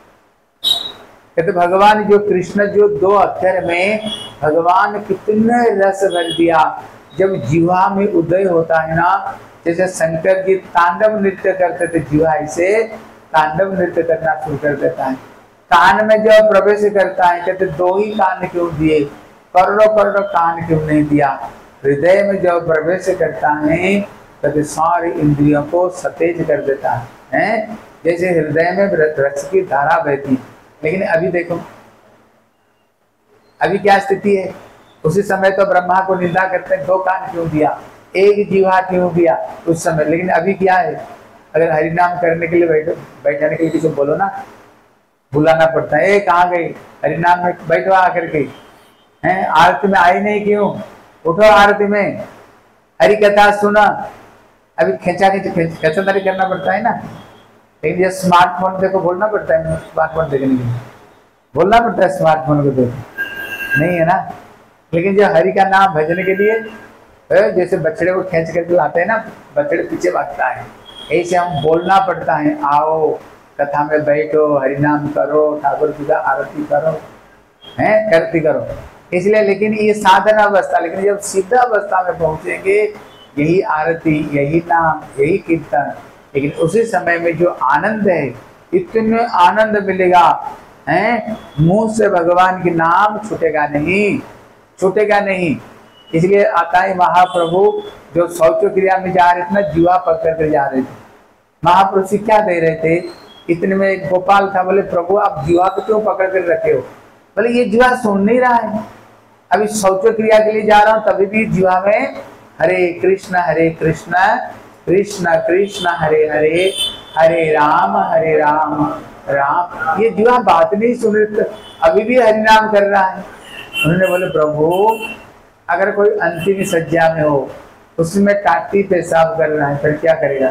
कहते भगवान जो कृष्ण जो 2 अक्षर में भगवान कितने रस भर दिया। जब जीवा में उदय होता है ना, जैसे शंकर जी तांडव नृत्य करते थे, जीवा से तांडव नृत्य करना शुरू कर देता है। कान में जब प्रवेश करता है, कहते 2 ही कान क्यों दिए, करोड़ों कान क्यों नहीं दिया। हृदय में जब प्रवेश करता है, कहते सारी इंद्रियों को सतेज कर देता है, जैसे हृदय में रस की धारा बहती। लेकिन अभी देखो, अभी क्या स्थिति है। उसी समय तो ब्रह्मा को निंदा करते हैं, 2 कान क्यों दिया, 1 जीवा क्यों दिया उस समय। लेकिन अभी क्या है, अगर हरिनाम करने के लिए बैठाने के लिए किसी बोलो ना, बुलाना पड़ता है, कहाँ गई, हरिनाम में बैठो आकर के, हैं आरती में आई नहीं क्यों, उठो आरती में, हरि कथा सुना। अभी खेचातारी करना पड़ता है ना। लेकिन ये स्मार्टफोन देखो, बोलना पड़ता है, स्मार्टफोन देखने के लिए बोलना पड़ता है, स्मार्टफोन को देखो नहीं है ना। लेकिन जो हरि का नाम भजने के लिए, जैसे बछड़े को खींच करके लाते हैं ना, बछड़े पीछे भागता है, ऐसे हम बोलना पड़ता है, आओ कथा में बैठो, हरिनाम करो, ठाकुर जी का आरती करो, हैं करती करो, इसलिए। लेकिन ये साधन अवस्था, लेकिन जब सिद्ध अवस्था में पहुंचेंगे, यही आरती, यही नाम, यही कीर्तन। लेकिन उसी समय में जो आनंद है, इतने आनंद मिलेगा, हैं मुंह से भगवान के नाम छूटेगा नहीं, छूटेगा नहीं। इसलिए आता है महाप्रभु जो शौच क्रिया में जा रहे थे ना, जीवा पकड़ कर जा रहे थे, महाप्रभु से क्या दे रहे थे। इतने में एक गोपाल था, बोले प्रभु आप जीवा को क्यों पकड़ कर रखे हो। बोले ये जीवा सुन नहीं रहा है, अभी शौच क्रिया के लिए जा रहा हूँ, तभी भी जीवा में हरे कृष्ण कृष्ण कृष्ण हरे हरे, हरे राम राम। ये जीवा बात नहीं सुन रहे, अभी भी हरिनाम कर रहा है। उन्होंने बोले प्रभु अगर कोई अंतिम सज्जा में हो, उसमें टाटी पेशाब कर रहा है, फिर क्या करेगा,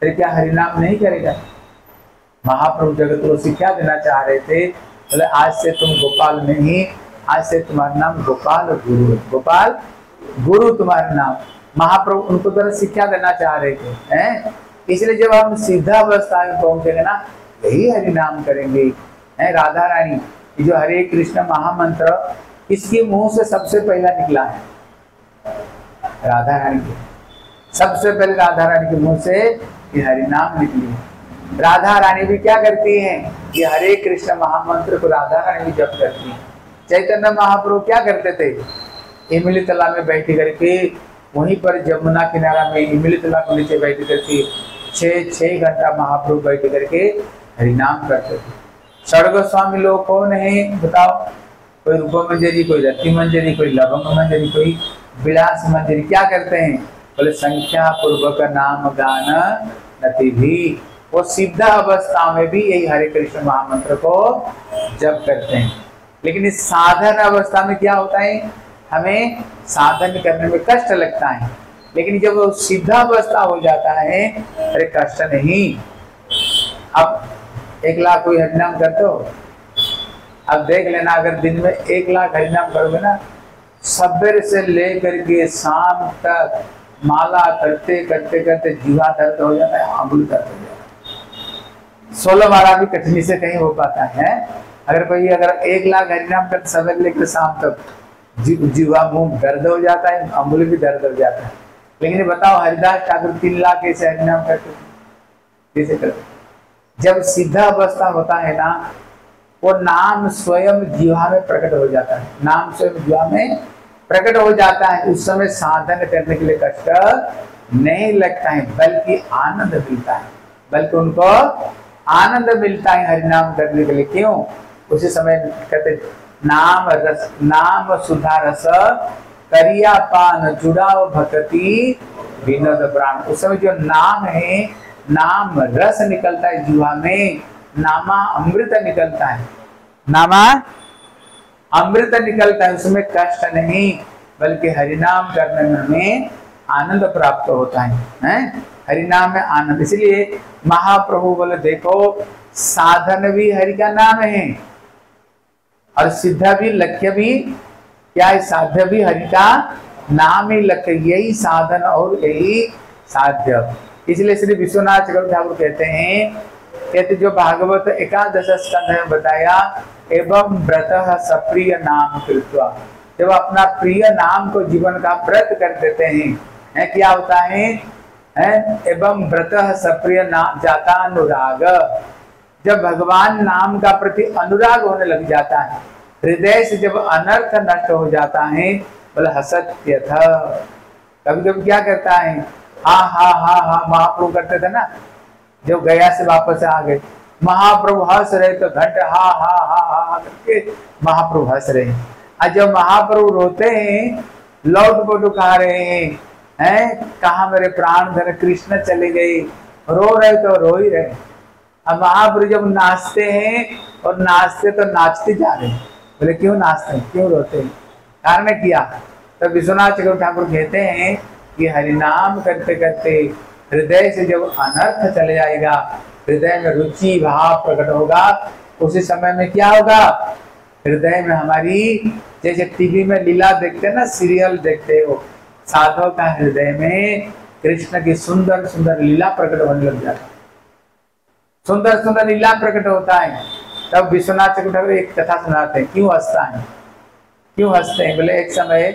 फिर क्या हरिनाम नहीं करेगा? महाप्रभु जगत को शिक्षा देना चाह रहे थे, बोले आज से तुम गोपाल नहीं, आज से तुम्हारा नाम गोपाल गुरु है, गोपाल गुरु तुम्हारा नाम। महाप्रभु उनको तरह शिक्षा देना चाह रहे थे, हैं? इसलिए जब हम सिद्धा अवस्था में पहुंचेंगे ना, यही हरिनाम करेंगे, हैं? राधा रानी ये जो हरे कृष्ण महामंत्र इसके मुंह से सबसे पहला निकला है, राधा रानी के सबसे पहले राधा रानी के मुंह से ये हरिनाम निकली है। राधा रानी भी क्या करती हैं? ये हरे कृष्ण महामंत्र को राधा रानी भी जप करती है। चैतन्य महाप्रभु क्या करते थे? इमली तालाब में बैठ करके, वहीं पर जमुना किनारा में इमली तालाब के नीचे बैठ करके 6 घंटा महाप्रभु बैठ करके हरिनाम करते थे। षड् गोस्वामी लोग कौन है बताओ? कोई रूप मंजरी, कोई रति मंजरी, कोई लवंग मंजरी, कोई विलास मंजरी। क्या करते हैं? बोले संख्या पूर्वक नाम गान नति भी। वो सिद्ध अवस्था में भी यही हरे कृष्ण महामंत्र को जप करते हैं। लेकिन इस साधन अवस्था में क्या होता है? हमें साधन करने में कष्ट लगता है, लेकिन जब वो सिद्ध अवस्था हो जाता है, अरे कष्ट नहीं। अब 1 लाख कोई हरिनाम करते हो, अब देख लेना, अगर दिन में 1 लाख हरिनाम करोगे ना, सवेरे से लेकर के शाम तक माला करते करते करते जीवा दर्द हो जाता है, आंगुल दर्द हो जाता है। 16 बारह भी कठिनी से कहीं हो पाता है। अगर 1 लाख हरिनाम करते सवेरे लेकर शाम तक, जीवा मुंह दर्द हो जाता है, अंगुल भी दर्द हो जाता है। लेकिन बताओ हरिदास ठाकुर 3 लाख कैसे हरिनाम करते, कैसे करते? जब सिद्धा अवस्था होता है ना, वो नाम स्वयं जीवा में प्रकट हो जाता है, नाम स्वयं जीवा में प्रकट हो जाता है। उस समय साधन करने के लिए कष्ट नहीं लगता है, बल्कि आनंद मिलता है, बल्कि उनको आनंद मिलता है हरिनाम करने के लिए। क्यों? उसी समय कहते नाम रस, नाम सुधा रस करिया पान जुड़ाव भक्ति विनोद प्राण। उस समय जो नाम है, नाम रस निकलता है जीवा में, नामा अमृत निकलता है, नामा अमृत निकलता है। उसमें कष्ट नहीं, बल्कि हरिनाम करने में हमें आनंद प्राप्त होता है, हैं? हरिनाम में आनंद। इसलिए महाप्रभु बोले देखो, साधन भी हरि का नाम है और सिद्ध भी, लक्ष्य भी क्या है? साध्य भी हरि का नाम ही लक्ष्य, यही साधन और यही साध्य। इसलिए श्री विश्वनाथ ठाकुर कहते जो भागवत 11 स्कंध में बताया, एवं व्रत सप्रिय नाम कृत्वा, जब अपना प्रिय नाम को जीवन का व्रत कर देते हैं, क्या होता है? एवं व्रत सप्रिय नाम जाता अनुराग, जब भगवान नाम का प्रति अनुराग होने लग जाता है, हृदय से जब अनर्थ नष्ट हो जाता है, बोले हसत्य था। कभी कभी क्या करता है? हा हा हा हा महाप्रभु करते थे ना, जब गया से वापस आ गए, महाप्रभु हंस रहे तो घंटे हा हा हा हा करके महाप्रभु हंस रहे हैं। और जब महाप्रभु रोते हैं, लौट पोट खा रहे हैं, कहा मेरे प्राण धन कृष्ण चले गए, रो रहे तो रो ही रहे। अब महाप्रभु जब नाचते हैं, और नाचते तो नाचते जा रहे हैं, बोले क्यों नाचते हैं, क्यों रोते हैं? कारण क्या? तो विश्वनाथ ठाकुर कहते हैं कि हरिनाम करते करते हृदय से जब अनर्थ चले जाएगा, हृदय में रुचि भाव प्रकट होगा, उसी समय में क्या होगा? हृदय में हमारी, जैसे टीवी में लीला देखते हैं ना, सीरियल देखते हो, साधु का हृदय में कृष्ण की सुंदर सुंदर लीला प्रकट होने लग जाता है, सुंदर सुंदर लीला प्रकट होता है। तब विश्वनाथ ठाकुर एक कथा सुनाते हैं, क्यों हंसता है, क्यों हंसते हैं? बोले एक समय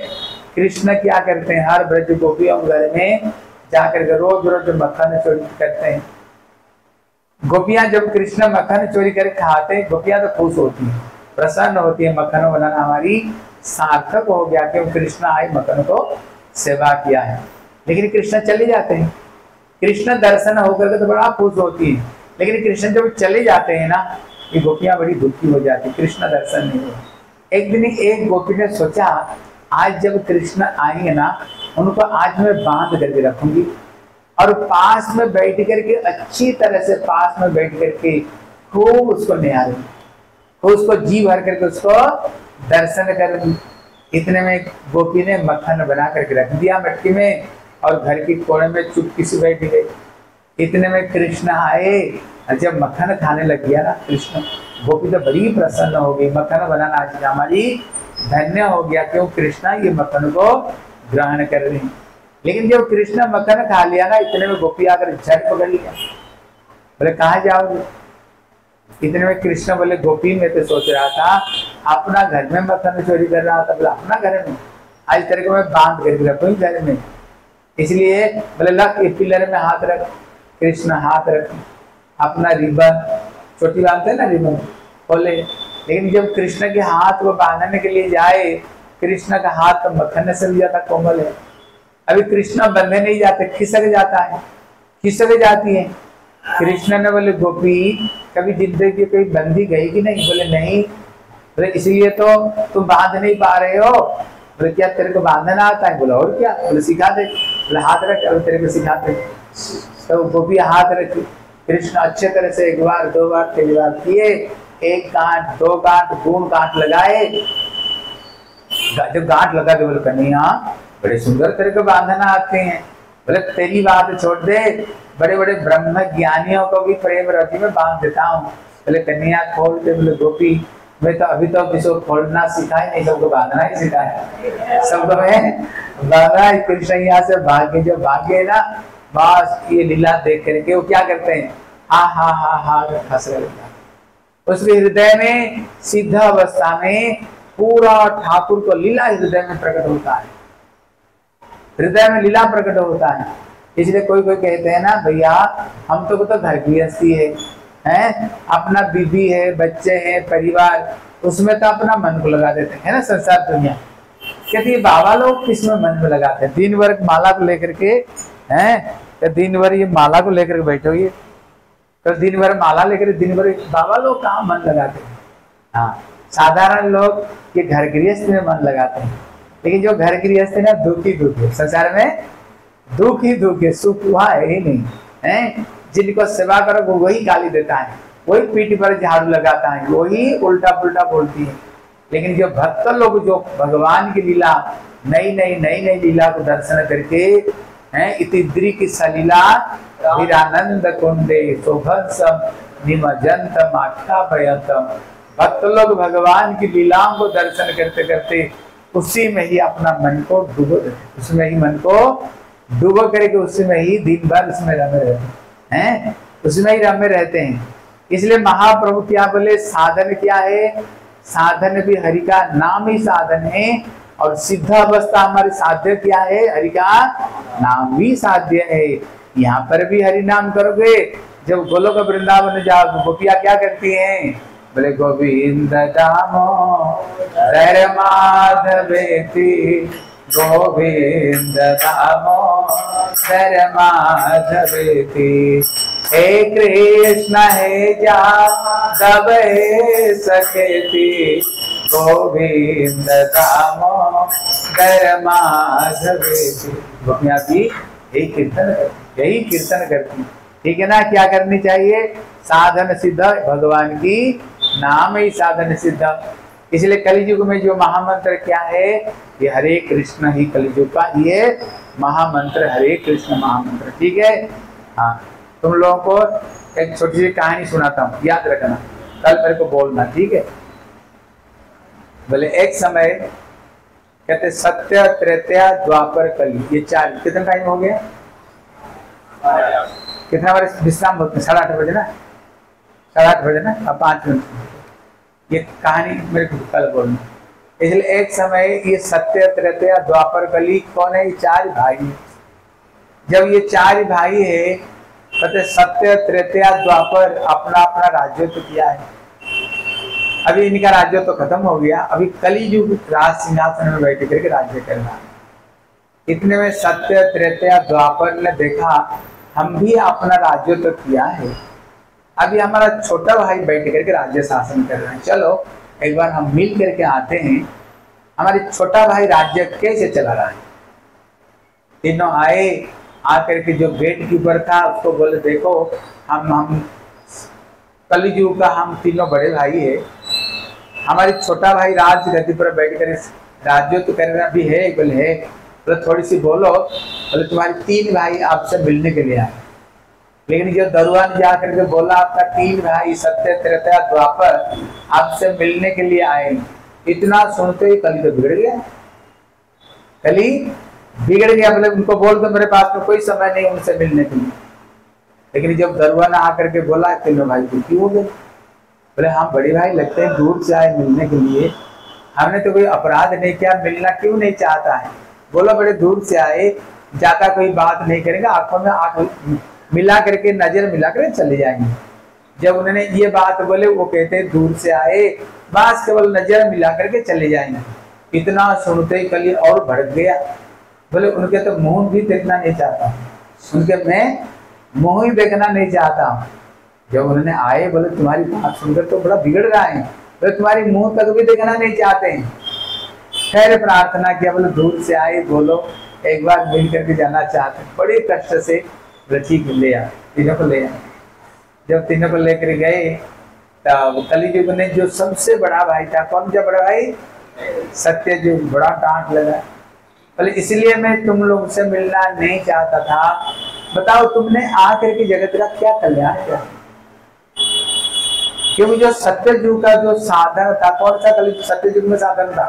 कृष्ण क्या करते हैं, हर ब्रज गोपियों घर में जाकर के रोज रोज मक्खन चोरी करते हैं। गोपियां जब कृष्ण मक्खन चोरी कर खाते हैं, गोपियां तो खुश होती हैं, प्रसन्न होती है, मक्खन बनाना हमारी सार्थक हो गया, क्यों? कृष्ण आए मक्खन को सेवा किया है। लेकिन कृष्ण चले जाते हैं, कृष्ण दर्शन होकर के तो बड़ा खुश होती है, लेकिन कृष्ण जब चले जाते हैं ना, ये गोपियां बड़ी दुखी हो जाती, कृष्ण दर्शन नहीं हो। एक दिन एक गोपी ने सोचा, आज जब कृष्ण आएंगे ना, उनको आज मैं बांध करके रखूंगी और पास में बैठ करके, अच्छी तरह से पास में बैठ करके खूब उसको निहारूंगी, खूब उसको जी भर करके उसको दर्शन करूंगी। इतने में गोपी ने मक्खन बना करके रख दिया मटकी में, और घर की कोने में चुपकी से बैठ गई। इतने में कृष्ण आए, और जब मक्खन खाने लग गया ना कृष्ण, गोपी तो बड़ी प्रसन्न हो गई, मक्खन बनाना आज हमारी धन्य हो गया, क्यों कृष्णा ये मक्खन को ग्रहण कर रही। लेकिन जब कृष्ण मक्खन खा लिया ना, इतने में गोपी आकर झट पकड़ लिया, बोले कहाँ जाओगे। इतने में कृष्ण बोले गोपी मैं तो सोच रहा था अपना घर में मक्खन चोरी कर रहा था। बोले अपना घर में, आज तेरे को मैं बांध करके रखूँ घर में, इसलिए बोले लग ये पिलर में हाथ रख। कृष्ण हाथ रख, अपना रिबन चोटी बांधते ना रिबन खोले, लेकिन जब कृष्ण के हाथ को बांधने के लिए जाए, कृष्ण का हाथ तो मक्खन से भी जाता कोमल है, अभी कृष्ण बंधे नहीं जाते, खिसक जाता है, खिसक जाती है। कृष्ण ने बोले गोपी कभी जिंदगी की कोई बंदी गई कि नहीं। बोले नहीं। बोले इसलिए तो तुम बांध नहीं पा रहे हो। बोले क्या तेरे को बांधना आता है। बोला और क्या। बोले सिखा दे। बोले हाथ रख, अभी तेरे को सिखाते। तो गोपी हाथ रखी, कृष्ण अच्छे तरह से 1 बार 2 बार 3 बार किए, 1 गांठ 2 गांठ गुण गांठ लगाए। जब गांठ लगा दे बोले कन्हैया बड़े सुंदर तेरे को बांधना आते हैं। बोले तेरी बात छोड़ दे, बड़े बड़े ब्रह्म ज्ञानियों को भी प्रेम रति में बांध देता हूँ। बोले कन्हैया खोल दे। बोले गोपी मैं तो अभी तो किसी को खोलना सिखा ही नहीं, सबको बांधना ही सिखाया, सबको मैं बांधा। कृष्ण यहाँ से भागे, जब भागे ना बस ये लीला देख करके वो क्या करते हैं, हा हा हा हा हंस रहे। उसके हृदय में सिद्ध अवस्था में पूरा ठाकुर को लीला हृदय में प्रकट होता है, हृदय में लीला प्रकट होता है। इसलिए कोई कोई कहते हैं ना भैया हम तो घर गृहस्थी है, अपना बीबी है, बच्चे हैं, परिवार, उसमें तो अपना मन को लगा देते हैं ना, संसार दुनिया। कहते ये बाबा लोग किसमें मन में लगाते हैं, दिन भर माला को लेकर के हैं, तो दिन भर ये माला को लेकर के बैठोगे, तो दिन भर माला लेकर दिन भर बाबा लोग कहाँ मन लगाते हैं। हाँ साधारण लोग ये घर गृहस्थ में मन लगाते हैं, लेकिन जो घर गृहस्थ है ना दुख ही दुख है, संसार में दुख ही दुख है, सुख वहाँ है ही नहीं है। जिनको सेवा करो वही गाली देता है, वही पीठ पर झाड़ू लगाता है, वही उल्टा पुल्टा बोलती है। लेकिन जो भक्त लोग जो भगवान की लीला नई नई नई नई लीला को दर्शन करके हैं, इतिद्री की सलीला वीरानंद कुंडे शोभनसम निमजंतम आख्यापयंतम। भक्त लोग भगवान की लीलाओं को दर्शन करते करते उसी में ही अपना मन को डूबो देते, उसमें ही मन को डूबो करके उसी में ही दिन भर उसमें रमे रहते हैं, उसमें ही रमे रहते हैं। इसलिए महाप्रभु क्या बोले, साधन क्या है, साधन भी हरि का नाम ही साधन है, और सिद्ध अवस्था हमारी साध्य क्या है, हरि का नाम भी साध्य है। यहाँ पर भी हरि नाम करोगे, जब गोलोक वृंदावन जाओ गोपियां क्या करती हैं, बोले गोविंद दामोदर माधवेति, गोविंद दामोदर माधवेति, हे कृष्ण हे जादव हे सखेति, गोविंद दामोदर माधवेति। गोपियां भी यही कीर्तन करती, ठीक है ना। क्या करनी चाहिए, साधन सिद्ध भगवान की नाम ही साधन सिद्ध। इसलिए कलियुग में जो महामंत्र क्या है, ये हरे कृष्ण ही कलियुग का ये महामंत्र, हरे कृष्ण महामंत्र, ठीक है। हाँ तुम लोगों को एक छोटी सी कहानी सुनाता हूँ, याद रखना, कल मेरे को बोलना, ठीक है। बोले एक समय कहते सत्य त्रेता द्वापर कली, ये 4 कितना टाइम हो गया, कितना बार विश्राम होते हैं, 8:30 बजे ना, 8:30 बजे ना, अब 5 मिनट। ये कहानी मेरे को कल बोलना। इसलिए एक समय ये सत्य त्रेता द्वापर कली कौन है, ये 4 भाई। जब ये 4 भाई है, कहते सत्य त्रेता द्वापर अपना अपना राज्य तो किया है, अभी इनका राज्य तो खत्म हो गया, अभी कलियुग राज सिंहासन में बैठ करके राज्य करना है। इतने में सत्य त्रेता द्वापर ने देखा हम भी अपना राज्य तो किया है, अभी हमारा छोटा भाई बैठ करके राज्य शासन कर रहे हैं, चलो एक बार हम मिल करके आते हैं, हमारे छोटा भाई राज्य कैसे चला रहा है। तीनों आए, आकर के जो गेट कीपर था उसको बोले देखो हम कलियुग का हम तीनों बड़े भाई है, हमारे छोटा भाई राज गद्दी पर बैठ कर राज्य तो करना भी है। बोले है, बोले थोड़ी सी बोलो। बोले तुम्हारे 3 भाई आपसे मिलने के लिए आए। लेकिन जो दरुआ ने जाकर के बोला आपका 3 भाई सत्य त्रेता द्वापर आपसे मिलने के लिए आए, इतना सुनते ही कली तो बिगड़ गया। कली बिगड़ गया, बोले उनको बोल दो मेरे पास में कोई समय नहीं उनसे मिलने के लिए। लेकिन जब दरुआ ने आकर के बोला तीनों भाई दुखी हो गए, बोले हाँ बड़े भाई लगते हैं दूर से आए मिलने के लिए, हमने तो कोई अपराध नहीं किया, मिलना क्यों नहीं चाहता है। बोला बड़े दूर से आए, ज्यादा कोई बात नहीं करेंगे, आंखों में आंख मिला करके नजर मिला करके चले जाएंगे। जब उन्होंने ये बात बोले वो कहते दूर से आए बस केवल नजर मिला करके चले जाएंगे। इतना सुनते ही कली और भड़क गया, बोले उनके तो मुंह भी देखना नहीं चाहता, उनके मैं मुंह ही देखना नहीं चाहता। जब उन्होंने आए बोले तुम्हारी बात सुनकर तो बड़ा बिगड़ रहा है, बोले तुम्हारी मुंह तक भी देखना नहीं चाहते हैं। खैर प्रार्थना किया, बोले दूर से आए बोलो एक बार मिल करके जाना चाहते। बड़े कष्ट से रची को ले आए, तीनों को ले आए। जब तीनों को लेकर गए तब कलियुग ने जो सबसे बड़ा भाई था, कौन सा बड़ा भाई? सत्ययुग, बड़ा डांट लगा। बोले इसलिए मैं तुम लोग से मिलना नहीं चाहता था, बताओ तुमने आकर के जगत का क्या कल्याण किया? क्योंकि जो सत्ययुग का जो साधन था, कौन सा कलियुग सत्ययुग में साधन था?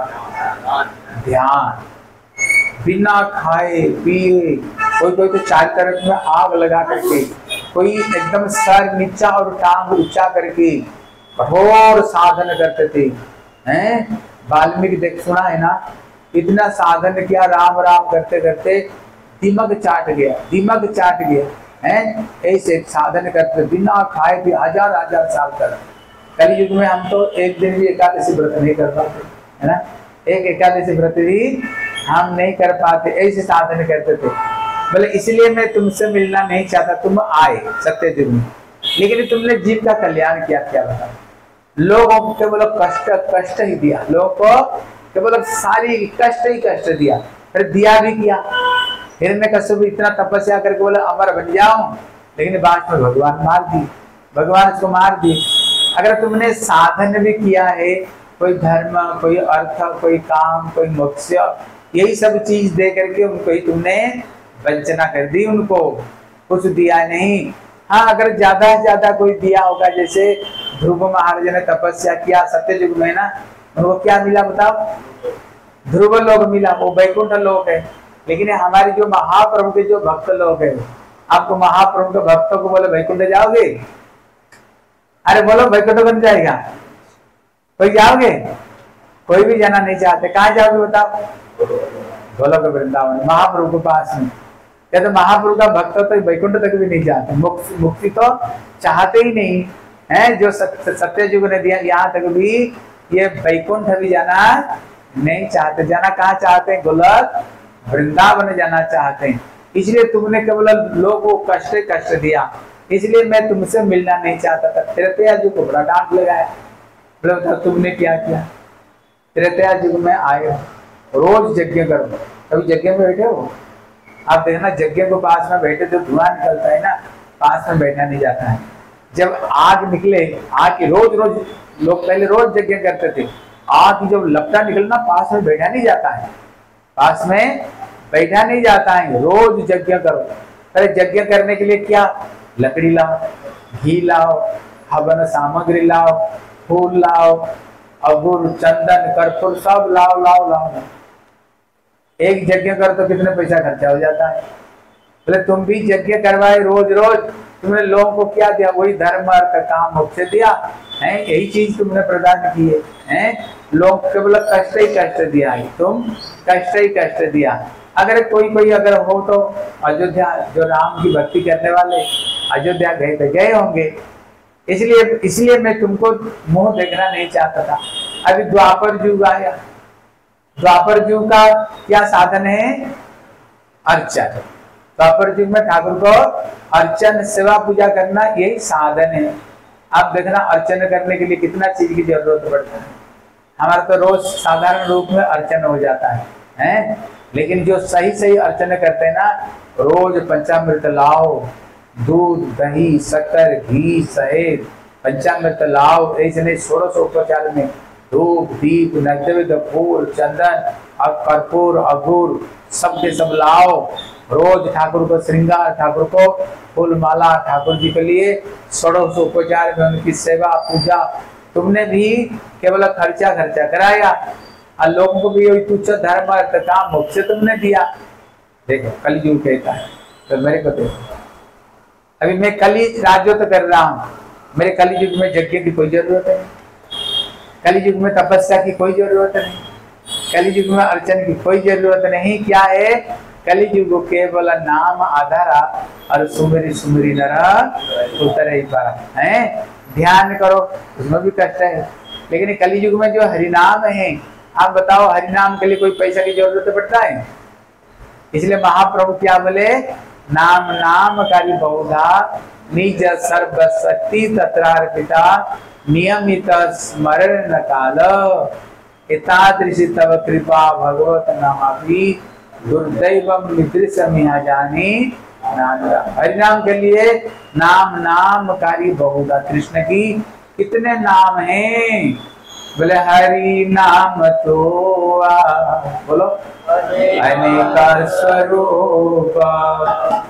ध्यान। बिना खाए पिए, कोई तो चार तरफ में आग लगा करके, कोई एकदम सर नीचा और टांग ऊंचा करके कठोर साधन करते थे। हैं वाल्मीकि देख सुना है ना, इतना साधन किया, राम राम करते करते दिमाग चाट गया हैं। ऐसे साधन करते बिना खाए भी हजार साल तक। कलयुग में हम तो एक दिन भी एकादशी व्रत नहीं कर पाते, है ना, एक एकादशी व्रत भी हम नहीं कर पाते, ऐसे साधन करते थे। बोले इसलिए मैं तुमसे मिलना नहीं चाहता, तुम आए सत्ययुग में, लेकिन तुमने जीव का कल्याण किया, क्या बता? लोगों को केवल कष्ट ही दिया, लोगों को केवल सारी कष्ट दिया, फिर दिया भी किया। हिरण्यकश्यप इतना तपस्या करके बोले अमर बन जाऊं, लेकिन बाद में भगवान इसको मार दिए। अगर तुमने साधन भी किया है, कोई धर्म, कोई अर्थ, कोई काम, कोई मोक्ष, यही सब चीज दे करके उनको ही तुमने वंचना कर दी, उनको कुछ दिया नहीं। हाँ अगर ज्यादा से ज्यादा कोई दिया होगा, जैसे ध्रुव महाराज ने तपस्या किया सत्ययुग में ना, उनको क्या मिला बताओ? ध्रुव लोक मिला, वो वैकुंठ लोक है। लेकिन हमारे जो महाप्रभु के जो भक्त लोग हैं, आपको महाप्रभु के भक्तों को बोले वैकुंठ जाओगे? अरे बोलो वैकुंठ बन जाएगा? कोई जाओगे? कोई भी जाना नहीं चाहते। कहाँ जाओगे बताओ? बोलो के वृंदावन, महाप्रभु के पास में। क्या तो महाप्रभु का भक्त तो वैकुंठ तक भी नहीं जाते, मुक्ति तो चाहते ही नहीं है। जो सत्ययुग ने दिया, यहाँ तक भी ये वैकुंठ भी जाना नहीं चाहते। जाना कहाँ चाहते हैं? गोलक वृंदावन जाना चाहते हैं। इसलिए तुमने केवल लोगों को कष्ट दिया, इसलिए मैं तुमसे मिलना नहीं चाहता था। त्रेता युग को बड़ा डांट लगाया, बोले तुमने क्या किया? त्रेता युग में आए हो, रोज यज्ञ करो। कभी यज्ञ में बैठे हो? आप देखना यज्ञ को पास में बैठे जो धुआं निकलता है ना, पास में बैठा नहीं जाता है। जब आग निकले, आग की रोज लोग पहले रोज यज्ञ करते थे, आग की जब लपटा निकलना पास में बैठा नहीं जाता है, पास में बैठा नहीं जाता है। रोज यज्ञ करो। अरे यज्ञ करने के लिए क्या? लकड़ी लाओ, घी लाओ, हवन सामग्री लाओ, फूल लाओ, अगुर, चंदन, कर्पूर सब लाओ। एक यज्ञ कर तो कितने पैसा खर्चा हो जाता है। बोले तुम भी यज्ञ करवाए रोज, तुमने लोगों को क्या दिया? वही धर्म, अर्थ, काम, मोक्ष दिया है, यही चीज तुमने प्रदान की है। लोग केवल कष्ट ही कष्ट दिया है, तुम कष्ट ही कष्ट दिया। अगर कोई अगर हो तो अयोध्या, जो राम की भक्ति करने वाले अयोध्या गए तो गए होंगे। इसलिए मैं तुमको मुंह देखना नहीं चाहता था। अभी द्वापर युग आया, द्वापर युग का क्या साधन है? अर्चन। द्वापर युग में ठाकुर को अर्चन, सेवा पूजा करना, यही साधन है। आप देखना अर्चन करने के लिए कितना चीज की जरूरत पड़ता है। हमारा तो रोज साधारण रूप में अर्चन हो जाता है। लेकिन जो सही अर्चन करते हैं ना, रोज पंचामृत लाओ, दूध, दही, शक्कर, घी, शहद, पंचामृत लाओ, ऐसे नहीं 1600 उपचार में धूप दीप नैवेद्य फूल चंदन और कर्पूर अघूर सब के सब लाओ। रोज ठाकुर को श्रृंगार, ठाकुर को फूल माला, ठाकुर जी के लिए षोडश उपचार में उनकी सेवा पूजा। तुमने भी केवल खर्चा कराया और लोगों को भी वही तुच्छ धर्म अर्थ काम मोक्ष से तुमने दिया। देखो कलयुग कहता है तो मेरे को देखो, अभी मैं कली राज्य तो कर रहा हूँ, मेरे कलयुग में यज्ञ की कोई जरूरत नहीं, कलयुग में तपस्या की कोई जरूरत नहीं, कलयुग में अर्चन की कोई जरूरत नहीं। क्या है? कलयुग केवल नाम आधारा और सुमेरी सुमेरी नर उतर ही पारा है। ध्यान करो, उसमें भी कष्ट है, लेकिन कलयुग में जो हरिनाम है, आप बताओ हरिनाम के लिए कोई पैसा की जरूरत पड़ता है? इसलिए महाप्रभु क्या बोले? नाम नाम कारी बहुधा निज सर्व शक्ति तत्रार्पिता नियमित स्मरण काल एतादृशी तव कृपा भगवत नामापि दुर्दैवम निदृशमिहा जानी। हरिनाम के लिए नाम नाम कारी बहुधा, कृष्ण की कितने नाम हैं? बोले हरि नाम तो बोलो अनेक स्वरूप,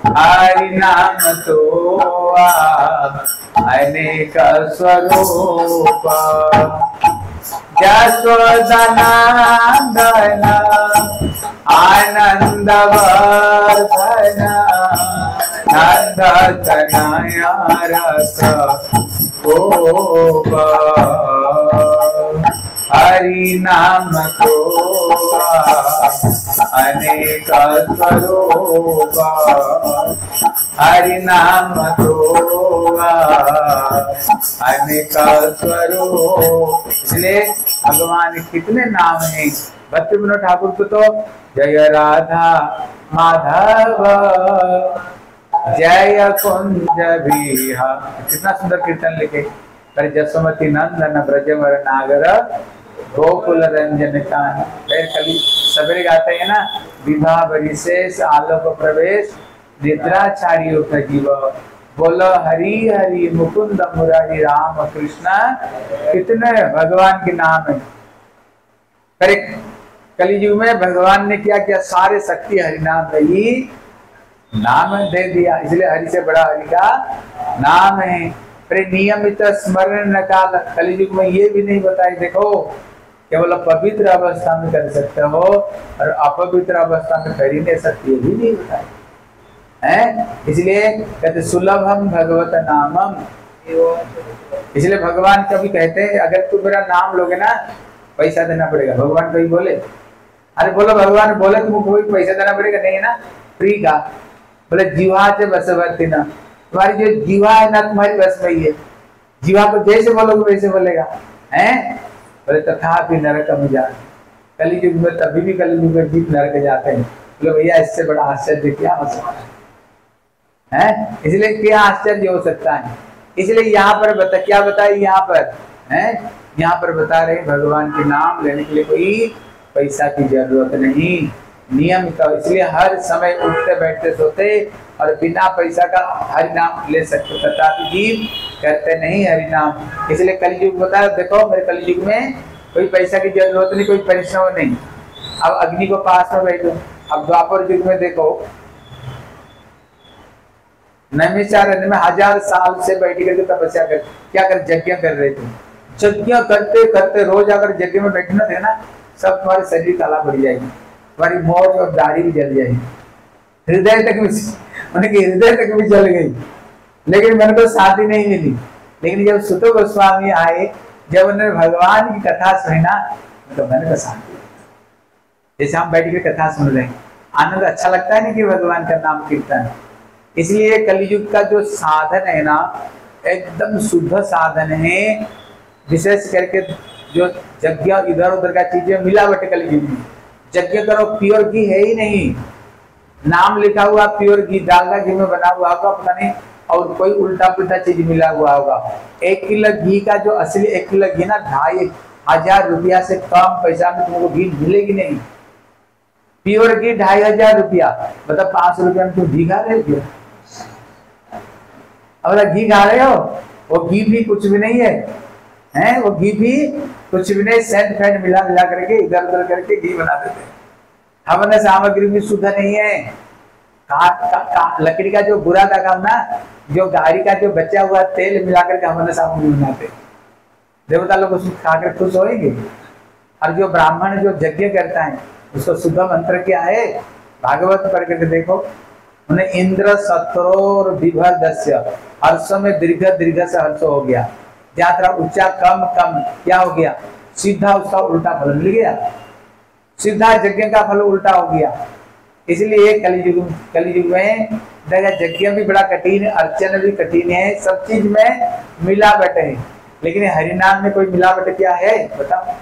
हरि नाम तो अनेक स्वरूप। जसोदनंदन आनंद वर्धन नंद तनया रस गोप, हरि नाम तो अनेक स्वरूप, हरि नाम तो अनेक स्वरूप। इसलिए भगवान कितने नाम हैं। भक्ति विनोद ठाकुर को तो जय राधा माधव जय कुंज बिहा, कितना सुंदर कीर्तन लिखे। पर जसोमती नंदन ब्रजवर नागर गोकुल रंजन कान। फिर कभी सवेरे गाते हैं ना, विवाह विशेष आलोक प्रवेश निद्रा छाड़ियो जीव, बोलो हरि हरि मुकुंद मुरारी राम कृष्ण। कितने भगवान के नाम है। पर कलयुग में भगवान ने क्या किया? सारे शक्ति हरि नाम में ही नाम दे दिया, इसलिए हरि से बड़ा हरि का नाम है। नियमित स्मरण काल, कलयुग में ये भी नहीं बताई, देखो केवल पवित्र अवस्था में कर सकते हो और अपवित्र अवस्था में कर ही नहीं सकते, ये भी नहीं बताई है। इसलिए कहते सुलभम भगवत नामम, इसलिए भगवान कभी कहते हैं अगर तू मेरा नाम लोगे ना पैसा देना पड़ेगा। भगवान कभी बोले? अरे बोलो भगवान बोले तुमको कोई पैसा देना पड़ेगा? नहीं है ना, फ्री का। बोले जीवा से बसवर्ती ना, तुम्हारी जो जीवा है ना तुम्हारी बस में ही है, जीवा को जैसे बोलोगे वैसे बोलेगा हैं। बोले तथापि नरक में जा, कलयुग में तभी भी कलयुग में जीव नरक जाते हैं। बोले भैया इससे बड़ा आश्चर्य क्या हो सकता है? इसलिए क्या आश्चर्य हो सकता है? इसलिए यहाँ पर क्या बताए? यहाँ पर है, यहाँ पर बता रहे भगवान के नाम लेने के लिए कोई पैसा की जरूरत नहीं, नियम का। इसलिए हर समय उठते बैठते सोते और बिना पैसा का हरि नाम ले सकते, तथापि जीव करते नहीं हरि नाम। इसलिए कलयुग बता देखो, मेरे कलयुग में कोई पैसा की जरूरत नहीं, कोई परिश्रम नहीं। अब अग्नि को पास में बैठो। अब द्वापर युग में देखो, नैमिषारण्य में 1000 साल से बैठ करके तपस्या कर, क्या कर, यज्ञ कर रहे थे। यज्ञ करते करते रोज अगर यज्ञ में बैठना थे ना, सब तुम्हारे शरीर काला पड़ जाएगी, तुम्हारी मौत और दाढ़ी भी जल जाएगी, हृदय तक भी, उनकी हृदय तक भी जल गई। लेकिन मैंने तो शादी नहीं मिली। लेकिन जब सुत गोस्वामी आए, जब उन्होंने भगवान की कथा सुनी ना, तो मैंने तो शांति। जैसे हम बैठ के कथा सुन रहे हैं, आनंद अच्छा लगता है ना कि भगवान का नाम कीर्तन। इसलिए कलयुग का जो साधन है ना, एकदम शुद्ध साधन है। विशेष करके जो यज्ञ इधर उधर का चीजें मिलावट कलयुग में, यज्ञ करो प्योर घी है ही नहीं, नाम लिखा हुआ प्योर घी, डालडा घी में बना हुआ होगा पता नहीं, और कोई उल्टा पुल्टा चीज मिला हुआ होगा। 1 किलो घी का जो असली 1 किलो घी ना, 2500 रुपया से कम पैसा में तुमको घी मिलेगी नहीं। प्योर घी 2500 रुपया, मतलब 500 रुपया में तुम घी खा रहे हो। अब घी खा रहे हो, वो घी भी कुछ भी नहीं है, हैं, वो घी भी कुछ भी नहीं, सेंट फैंट मिला मिला करके इधर उधर करके घी बना देते हैं। हवन सामग्री भी शुद्ध नहीं है। लकड़ी का जो बुरा था काम ना, जो गाड़ी का जो बचा हुआ तेल मिला करके हवन सामग्री बनाते, देवता लोग उसको खाकर खुश होएंगे। और जो ब्राह्मण जो यज्ञ करता है उसको शुद्ध मंत्र क्या है, भागवत पढ़ करके देखो, उन्हें इंद्र शत्रोर विभदस्य, हर्ष में दीर्घ दीर्घ से हर्ष हो गया, यात्रा ऊंचा कम कम क्या हो गया, सीधा उसका उल्टा फल मिल गया, सीधा यज्ञ का फल उल्टा हो गया। इसलिए कलयुग में यज्ञ भी बड़ा कठिन है, अर्चन भी कठिन है, सब चीज में मिलावट है। लेकिन हरिनाम में कोई मिलावट क्या है बताओ,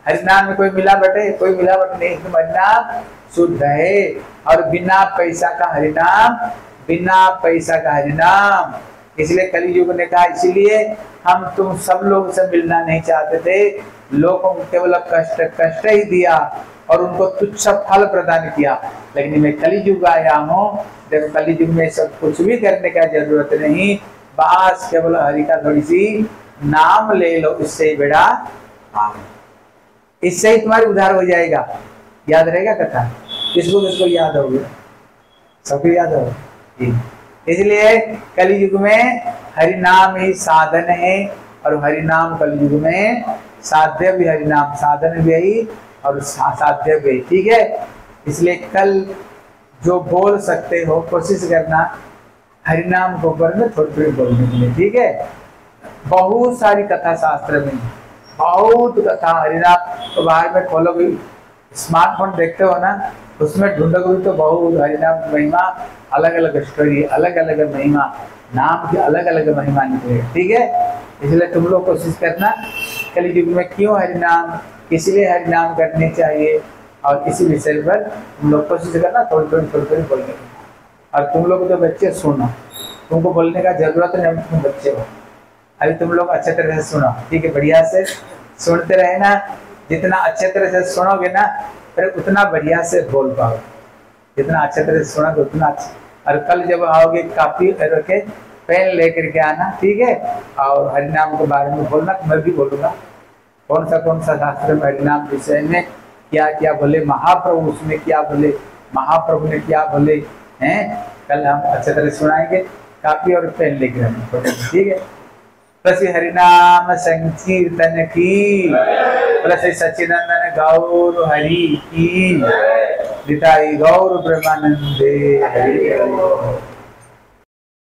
हरिनाम में कोई मिलावट है? कोई मिलावट नहीं, तुम हरिनाम शुद्ध है। और बिना पैसा का हरिनाम, बिना पैसा का हरिनाम। इसलिए कलयुग ने कहा, इसलिए हम तुम सब लोगों से मिलना नहीं चाहते थे, लोगों को केवल कष्ट ही दिया और उनको तुच्छ फल प्रदान किया। लेकिन मैं कलयुग आया हूँ, देखो कलयुग में सब कुछ भी करने का जरूरत नहीं, बस केवल हरि का थोड़ी सी नाम ले लो, इससे बेड़ा इससे ही तुम्हारी उद्धार हो जाएगा। याद रहेगा कथा, किसको किसको याद होगी, सबको याद होगा। इसलिए कलयुग में हरि नाम ही साधन है, और हरि नाम कलयुग में साध्य भी, हरि नाम साधन भी है और साध्य भी, ठीक है। इसलिए कल जो बोल सकते हो कोशिश करना हरि नाम को ऊपर में थोड़ी थोड़ी बोलने के लिए, ठीक है। बहुत सारी कथा शास्त्र में, बहुत कथा हरिनाम, तो बाहर में खोलोगे, स्मार्टफोन देखते हो ना, उसमें ढूंढोगे तो बहुत हरिनाम महिमा, अलग अलग स्टोरी, अलग अलग महिमा, नाम की अलग अलग महिमा निकलेगी, ठीक है। इसलिए तुम लोग कोशिश करना कलयुग में क्यों हरिनाम, इसलिए हरिनाम करने चाहिए, और इसी विषय पर तुम लोग कोशिश करना थोड़ी थोड़ी बोलने की। और तुम लोग तो बच्चे सुनो, तुमको बोलने का जरूरत नहीं, तुम बच्चे हो, अभी तुम लोग अच्छे तरह से सुनो, ठीक है, बढ़िया से सुनते रहे ना, जितना अच्छे तरह से सुनोगे ना फिर उतना बढ़िया से बोल पाओगे, जितना अच्छे तरह से सुनोगे उतना अच्छा। और कल जब आओगे कापी रखे पेन लेकर के आना, ठीक है, और हरिनाम के बारे में बोलना, मैं भी बोलूँगा कौन सा शास्त्र में हरिनाम विषय में क्या क्या बोले महाप्रभु, उसमें क्या बोले महाप्रभु ने क्या बोले हैं, कल हम अच्छे तरह सुनाएंगे, कापी और पेन लेकर आना, ठीक है। प्रति हरिनाम संकीर्तन की, प्रति सच्चिदानंद गौर हरि की, निताई गौर ब्रह्मानंदे हरि।